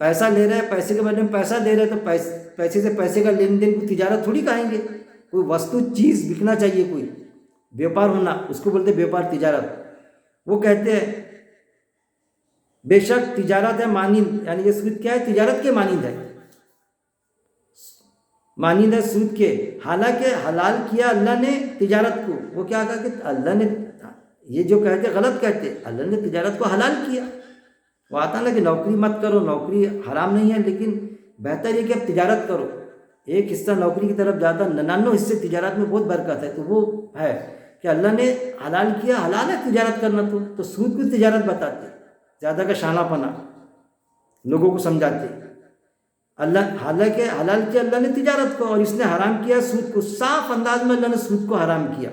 پیسہ لے رہے ہیں، پیسے کے بدلے میں پیسہ دے رہے ہیں، تو پیسے سے پیسے کا لین دین کو تجارت تھوڑی کہیں گے، کوئی وستو چیز بکنا چاہیے، کوئی بیوپار ہونا، اس کو بولتے بیوپار تجارت، وہ کہتے ہیں بے شک تجارت ہے مانند، یعنی یہ سود کیا ہے؟ تجارت کے مانند ہے، مانند ہے سود کے، حالانکہ حلال کیا اللہ نے تجارت کو، وہ کیا کہا کہ اللہ نے، یہ جو کہتے غلط کہتے، اللہ نے تجارت کو حلال کیا، وہ آتا نا کہ نوکری مت کرو، نوکری حرام نہیں ہے، لیکن بہتر یہ کہ اب تجارت کرو، ایک حصہ نوکری کی طرف جاتا، 99 حصے تجارت میں بہت برکت ہے، تو وہ ہے کہ اللہ نے حلال کیا، حلال ہے تجارت کرنا، تو سود کو تجارت بتاتے، زیادہ کا شانہ پنا لوگوں کو سمجھاتے، اللہ حالانکہ حلال کیا اللہ نے تجارت کو، اور اس نے حرام کیا سود کو، صاف انداز میں اللہ نے سود کو حرام کیا،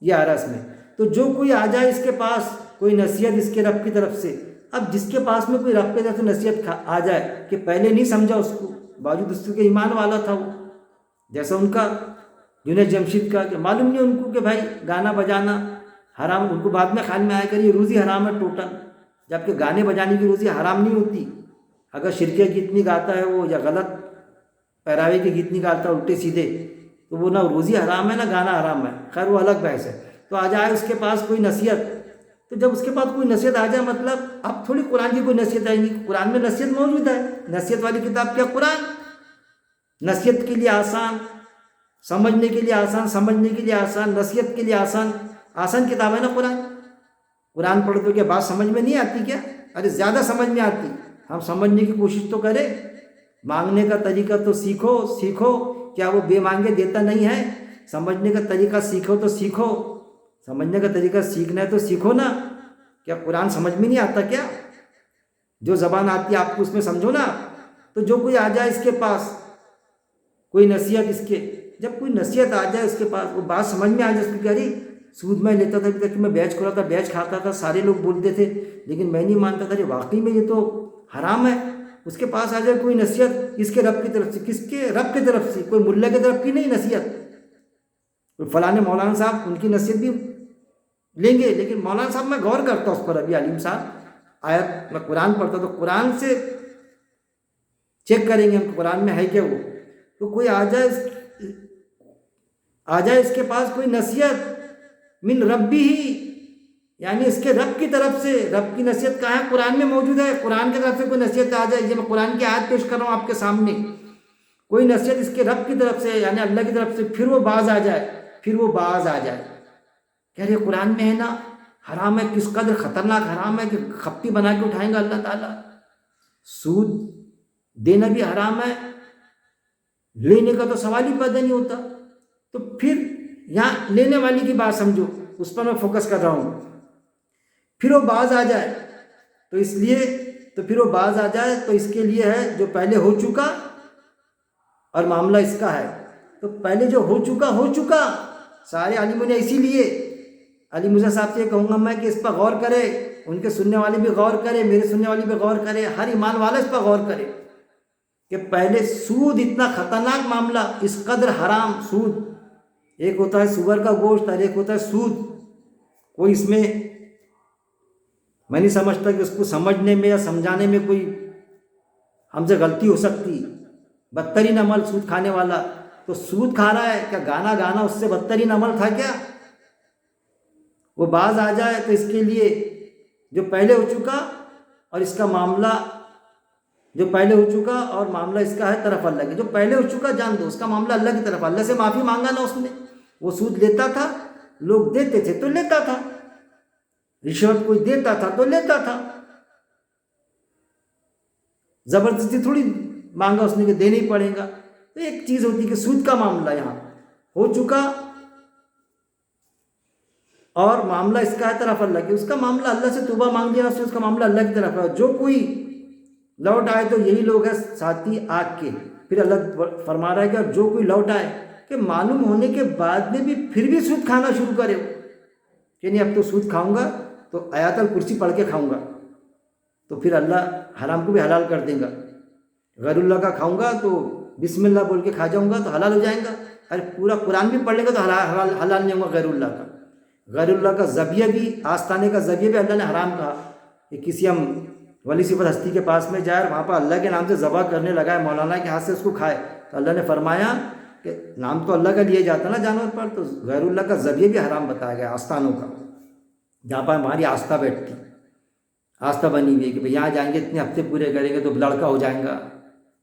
یہ آرس میں، تو جو کوئی آ جائے اس کے پاس کوئی نصیحت اس کے رب کی طرف سے، اب جس کے پاس میں کوئی رب کی طرف سے نصیحت آ جائے کہ پہلے نہیں سمجھا اس کو، باوجود اس کے ایمان والا تھا وہ، جیسا ان کا جنید جمشید کا، کہ معلوم نہیں ان کو کہ بھائی گانا بجانا حرام، ان کو بعد میں خیال میں آیا کہ یہ روزی حرام ہے ٹوٹل، جبکہ گانے بجانے کی روزی حرام نہیں ہوتی، اگر شرکیہ گیت نہیں گاتا ہے وہ، یا غلط پیراوی کے گیت نہیں گاتا الٹے سیدھے، تو وہ نہ روزی حرام ہے نہ گانا حرام ہے، خیر وہ الگ بحث ہے، تو آ جائے اس کے پاس کوئی نصیحت، تو جب اس کے پاس کوئی نصیحت آ جائے، مطلب اب تھوڑی قرآن کی کوئی نصیحت آئیں گی، قرآن میں نصیحت موجود ہے، نصیحت والی کتاب کیا؟ قرآن، نصیحت کے لیے آسان، سمجھنے کے لیے آسان، سمجھنے کے لیے آسان، نصیحت کے لیے آسان کتاب ہے نا قرآن، قرآن پڑھ تو کیا بات سمجھ میں نہیں آتی کیا؟ ارے زیادہ سمجھ میں آتی، ہم سمجھنے کی کوشش تو کریں، مانگنے کا طریقہ تو سیکھو، کیا وہ بے مانگے دیتا نہیں ہے؟ سمجھنے کا طریقہ سیکھو تو سیکھو، سمجھنے کا طریقہ سیکھنا ہے تو سیکھو نا، کیا قرآن سمجھ میں نہیں آتا کیا؟ جو زبان آتی ہے آپ کو اس میں سمجھو نا، تو جو کوئی آ جائے اس کے پاس کوئی نصیحت، اس کے جب کوئی نصیحت آ جائے اس کے پاس، وہ بات سمجھ میں آ جائے اس کی، کہ ارے سود میں لیتا تھا ابھی تک، میں بیچ کھولا تھا، بیچ کھاتا تھا، سارے لوگ بولتے تھے لیکن میں نہیں مانتا تھا، واقعی میں یہ تو حرام ہے، اس کے پاس آ جائے کوئی نصیحت اس کے رب کی طرف سے، کس کے رب کی طرف سے، کوئی ملا کی طرف کی نہیں نصیحت، فلاں مولانا صاحب ان کی نصیحت بھی لیں گے، لیکن مولانا صاحب میں غور کرتا ہوں اس پر، ابھی علیم صاحب آیت میں قرآن پڑھتا تو قرآن سے چیک کریں گے ہم قرآن میں ہے کیا وہ، تو کوئی آ جائے اس کے پاس کوئی نصیحت من ربی ہی، یعنی اس کے رب کی طرف سے، رب کی نصیحت کہاں ہے؟ قرآن میں موجود ہے، قرآن کی طرف سے کوئی نصیحت آ جائے، یہ میں قرآن کی آیت پیش کر رہا ہوں آپ کے سامنے، کوئی نصیحت اس کے رب کی طرف سے یعنی اللہ کی طرف سے، پھر وہ باز آ جائے، کہہ رہے قرآن میں ہے نا حرام ہے، کس قدر خطرناک حرام ہے کہ خپتی بنا کے اٹھائیں گا اللہ تعالیٰ، سود دینا بھی حرام ہے، لینے کا تو سوال ہی پیدا نہیں ہوتا، تو پھر یہاں لینے والی کی بات سمجھو، اس پر میں فوکس کر رہا ہوں، پھر وہ باز آ جائے تو اس لیے پھر وہ باز آ جائے تو اس کے لیے ہے جو پہلے ہو چکا اور معاملہ اس کا ہے. تو پہلے جو ہو چکا سارے عالموں نے اسی لیے علی مرزا صاحب سے کہوں گا میں کہ اس پر غور کرے, ان کے سننے والے بھی غور کرے, میرے سننے والے بھی غور کرے, ہر ایمان والا اس پر غور کرے کہ پہلے سود اتنا خطرناک معاملہ, اس قدر حرام سود. ایک ہوتا ہے سور کا گوشت اور ایک ہوتا ہے سود. کوئی اس میں میں نہیں سمجھتا کہ اس کو سمجھنے میں یا سمجھانے میں کوئی ہم سے غلطی ہو سکتی. بدترین عمل سود کھانے والا. تو سود کھا رہا ہے, کیا گانا اس سے بدترین عمل تھا کیا؟ وہ باز آ جائے تو اس کے لیے جو پہلے ہو چکا اور اس کا معاملہ جو پہلے ہو چکا اور معاملہ اس کا ہے طرف اللہ کے. جو پہلے ہو چکا جان دو اس کا معاملہ اللہ کی طرف, اللہ سے معافی مانگا نا اس نے. وہ سود لیتا تھا, لوگ دیتے تھے تو لیتا تھا, رشوت کوئی دیتا تھا تو لیتا تھا, زبردستی تھوڑی مانگا اس نے کہ دینا ہی پڑے گا. تو ایک چیز ہوتی ہے کہ سود کا معاملہ یہاں ہو چکا اور معاملہ اس کا ہے طرف اللہ کی. اس کا معاملہ اللہ سے توبہ مانگ لیا اس کا معاملہ اللہ کی طرف ہے. جو کوئی لوٹ آئے تو یہی لوگ ہیں ساتھی آگ کے. پھر اللہ فرما رہا ہے کہ جو کوئی لوٹ آئے کہ معلوم ہونے کے بعد میں بھی پھر بھی سود کھانا شروع کرے کہ نہیں اب تو سود کھاؤں گا تو آیات الکرسی پڑھ کے کھاؤں گا, تو پھر اللہ حرام کو بھی حلال کر دے گا. غیر اللہ کا کھاؤں گا تو بسم اللہ بول کے کھا جاؤں گا تو حلال ہو جائیں گا. ارے پورا قرآن بھی پڑھ لے گا تو حلال نہیں ہوگا غیر اللہ کا. غیر اللہ کا ذبیحہ بھی, آستانے کا ذبیحہ بھی اللہ نے حرام کہا کہ کسی ہم ولی صفت ہستی کے پاس میں جائے اور وہاں پر اللہ کے نام سے ذبح کرنے لگا ہے, مولانا کے ہاتھ سے اس کو کھائے, تو اللہ نے فرمایا کہ نام تو اللہ کا لیے جاتا نا جانور پر, تو غیر اللہ کا ذبیحہ بھی حرام بتایا گیا آستانوں کا, جہاں پر ہماری آستھا بیٹھتی, آستھا بنی ہوئی ہے کہ بھئی یہاں جائیں گے اتنے ہفتے پورے کریں گے تو لڑکا ہو جائیں گا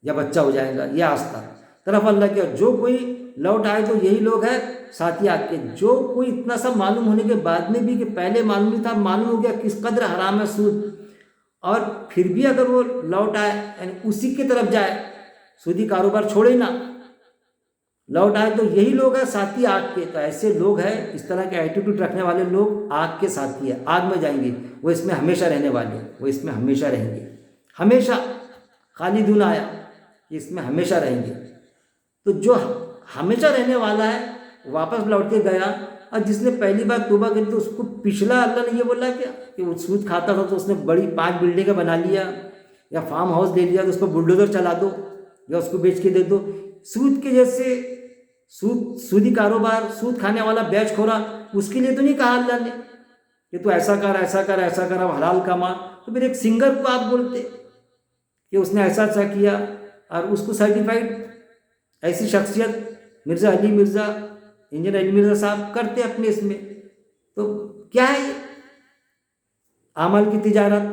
یا بچہ ہو جائے گا, یہ آستھا طرف اللہ کے. جو کوئی لوٹ آئے تو یہی لوگ ہیں ساتھی آگ کے. جو کوئی اتنا سب معلوم ہونے کے بعد میں بھی کہ پہلے معلوم نہیں تھا, معلوم ہو گیا کس قدر حرام ہے سود, اور پھر بھی اگر وہ لوٹ آئے یعنی اسی کی طرف جائے, سودی کاروبار چھوڑے نا, لوٹ آئے تو یہی لوگ ہیں ساتھی آگ کے. تو ایسے لوگ ہیں اس طرح کے ایٹیٹیوڈ رکھنے والے لوگ آگ کے ساتھی ہیں, آگ میں جائیں گے, وہ اس میں ہمیشہ رہنے والے, وہ اس میں ہمیشہ رہیں گے, ہمیشہ. خالدون آیا کہ اس میں ہمیشہ رہیں گے. تو جو ہمیشہ رہنے والا ہے واپس لوٹ کے گیا, اور جس نے پہلی بار توبہ کی تو اس کو پچھلا اللہ نے یہ بولا کیا کہ وہ سود کھاتا تھا تو اس نے بڑی 5 بلڈنگیں بنا لیا یا فارم ہاؤس لے لیا تو اس کو بلڈوزر چلا دو یا اس کو بیچ کے دے دو. سود کے جیسے سودی کاروبار, سود کھانے والا بیچ کھورا, اس کے لیے تو نہیں کہا اللہ نے کہ تو ایسا کر ایسا کر ایسا کر, اب حلال کما. تو پھر ایک سنگر کو آپ بولتے کہ اس نے ایسا کیا اور اس کو سرٹیفائڈ ایسی شخصیت مرزا علی مرزا, انجینئر علی مرزا صاحب کرتے اپنے اس میں. تو کیا ہے یہ اعمال کی تجارت؟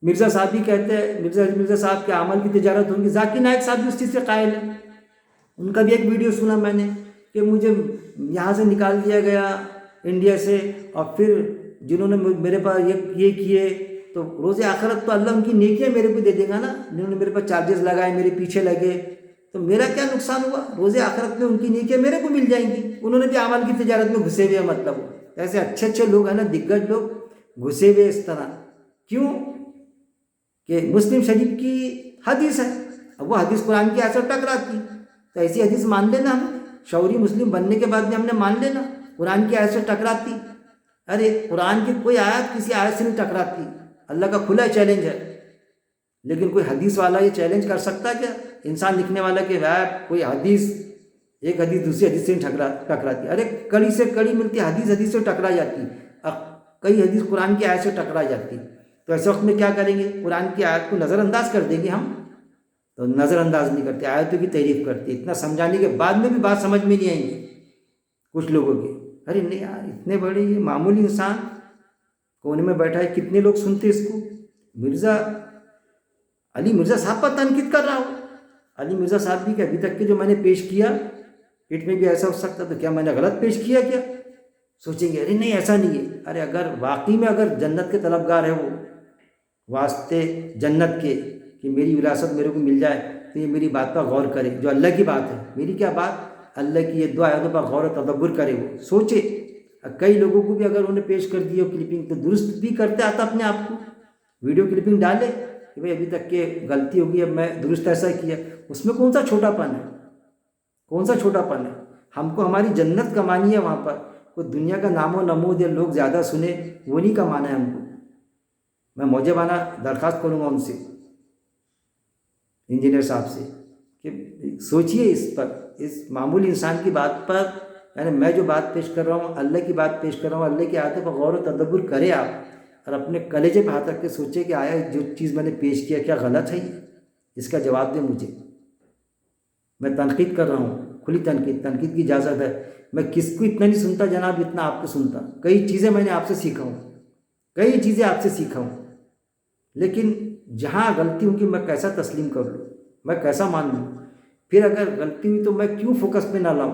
مرزا صاحب بھی کہتے ہیں, مرزا علی مرزا صاحب کے اعمال کی تجارت ہوگی. ذاکر نائک صاحب بھی اس چیز سے قائل ہیں. ان کا بھی ایک ویڈیو سنا میں نے کہ مجھے یہاں سے نکال دیا گیا انڈیا سے, اور پھر جنہوں نے میرے پاس یہ کیے تو روز آخرت تو اللہ ان کی نیکیاں میرے کو دے دے گا نا. جنہوں نے میرے پاس چارجز لگائے, میرے پیچھے لگے, تو میرا کیا نقصان ہوا؟ روز آخرت میں ان کی نیکیاں میرے کو مل جائیں گی. انہوں نے بھی اعمال کی تجارت میں گھسے ہوئے, مطلب ایسے اچھے لوگ ہیں نا, دگج لوگ گھسے ہوئے اس طرح. کیوں کہ مسلم شریف کی حدیث ہے, اب وہ حدیث قرآن کی ایسے ٹکراتی, تو ایسی حدیث مان لینا ہم نے, شعوری مسلم بننے کے بعد میں ہم نے مان لینا قرآن کی ایسے ٹکراتی. ارے قرآن کی کوئی آیت کسی آیت سے نہیں ٹکراتی, اللہ کا کھلا چیلنج ہے. لیکن کوئی حدیث والا یہ چیلنج کر سکتا ہے کیا؟ انسان لکھنے والا کہ کوئی حدیث, ایک حدیث دوسری حدیث سے ٹکراتی. ارے کڑی سے کڑی ملتی, حدیث سے ٹکرا جاتی, کئی حدیث قرآن کی آیت سے ٹکرا جاتی. تو ایسے وقت میں کیا کریں گے؟ قرآن کی آیت کو نظر انداز کر دیں گے ہم؟ تو نظر انداز نہیں کرتے, آیتوں کی تعریف کرتے. اتنا سمجھانے کے بعد میں بھی بات سمجھ میں نہیں آئیں گی کچھ لوگوں کی. ارے نہیں یار, اتنے بڑے یہ معمولی انسان کونے میں بیٹھا ہے, کتنے لوگ سنتے اس کو. مرزا علی مرزا صاحب پر تنقید کر رہا ہوں. علی مرزا صاحب بھی کہ ابھی تک کے جو میں نے پیش کیا پیٹ میں بھی ایسا ہو سکتا, تو کیا میں نے غلط پیش کیا کیا؟ سوچیں گے ارے نہیں ایسا نہیں ہے. ارے اگر واقعی میں اگر جنت کے طلبگار ہے, وہ واسطے جنت کے کہ میری وراثت میرے کو مل جائے, تو یہ میری بات پر غور کرے. جو اللہ کی بات ہے, میری کیا بات, اللہ کی یہ دو آیاتوں پر غور و تدبر کرے, وہ سوچے کئی لوگوں کو بھی اگر انہیں پیش کر دی ہو کلپنگ تو درست بھی کرتے آتا اپنے آپ کو، ویڈیو کلپنگ ڈالے کہ بھائی ابھی تک کہ غلطی ہوگی، اب میں درست ایسا کیا، اس میں کون سا چھوٹا پن ہے؟ کون سا چھوٹا پن ہے؟ ہم کو ہماری جنت کمانی ہے وہاں پر، کوئی دنیا کا نام و نمود یا لوگ زیادہ سنیں وہ نہیں کمانا ہے ہم کو۔ میں موجبانہ درخواست کروں گا ان سے، انجینئر صاحب سے، کہ سوچئے اس پر، اس معمولی انسان کی بات پر، یعنی میں جو بات پیش کر رہا ہوں اللہ کی بات پیش کر رہا ہوں، اللہ کی آیتوں پر غور و تدبر کرے آپ، اور اپنے کلیجے پہ ہاتھ رکھ کے سوچے کہ آیا جو چیز میں نے پیش کیا کیا غلط ہے یہ؟ اس کا جواب دیں مجھے۔ میں تنقید کر رہا ہوں، کھلی تنقید کی اجازت ہے، میں کس کو اتنا نہیں سنتا جناب اتنا آپ کو سنتا، کئی چیزیں میں نے آپ سے سیکھا ہوں، کئی چیزیں آپ سے سیکھا ہوں، لیکن جہاں غلطی ہوگی میں کیسا تسلیم کر لوں، میں کیسا مان لوں؟ پھر اگر غلطی ہوئی تو میں کیوں فوکس پہ نہ لاؤں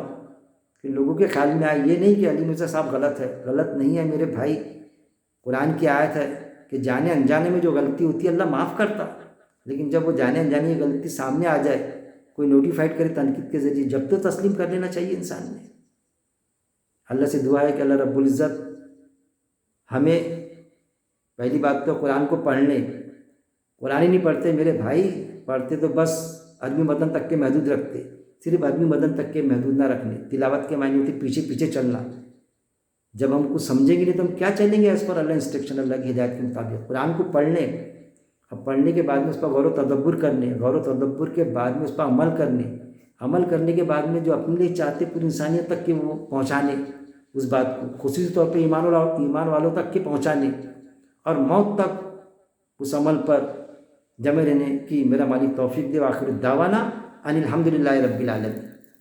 کہ لوگوں کے خیال میں آئے یہ نہیں کہ علی مرزا صاحب غلط ہے۔ غلط نہیں ہے میرے بھائی، قرآن کی آیت ہے کہ جانے انجانے میں جو غلطی ہوتی ہے اللہ معاف کرتا، لیکن جب وہ جانے انجانے کی غلطی سامنے آ جائے، کوئی نوٹیفائڈ کرے تنقید کے ذریعے، جب تو تسلیم کر لینا چاہیے انسان نے۔ اللہ سے دعا ہے کہ اللہ رب العزت ہمیں پہلی بات تو قرآن کو پڑھنے، قرآن ہی نہیں پڑھتے میرے بھائی، پڑھتے تو بس عربی متن تک کے محدود رکھتے، صرف عربی متن تک کے محدود نہ رکھنے، تلاوت کے معنی ہوتی پیچھے پیچھے چلنا، جب ہم کچھ سمجھیں گے نہیں تو ہم کیا چلیں گے اس پر اللہ انسٹرکشن اللہ کی ہدایت کے مطابق۔ قرآن کو پڑھنے، اب پڑھنے کے بعد میں اس پر غور و تدبر کرنے، غور و تدبر کے بعد میں اس پر عمل کرنے، عمل کرنے کے بعد میں جو اپنے لیے چاہتے پوری انسانیت تک کہ وہ پہنچانے اس بات کو، خصوصی طور پہ ایمان والوں تک کے پہنچانے، اور موت تک اس عمل پر جمع رہنے کی میرا مالک توفیق دے۔ وآخر دعوانا ان الحمدللہ رب العالمین۔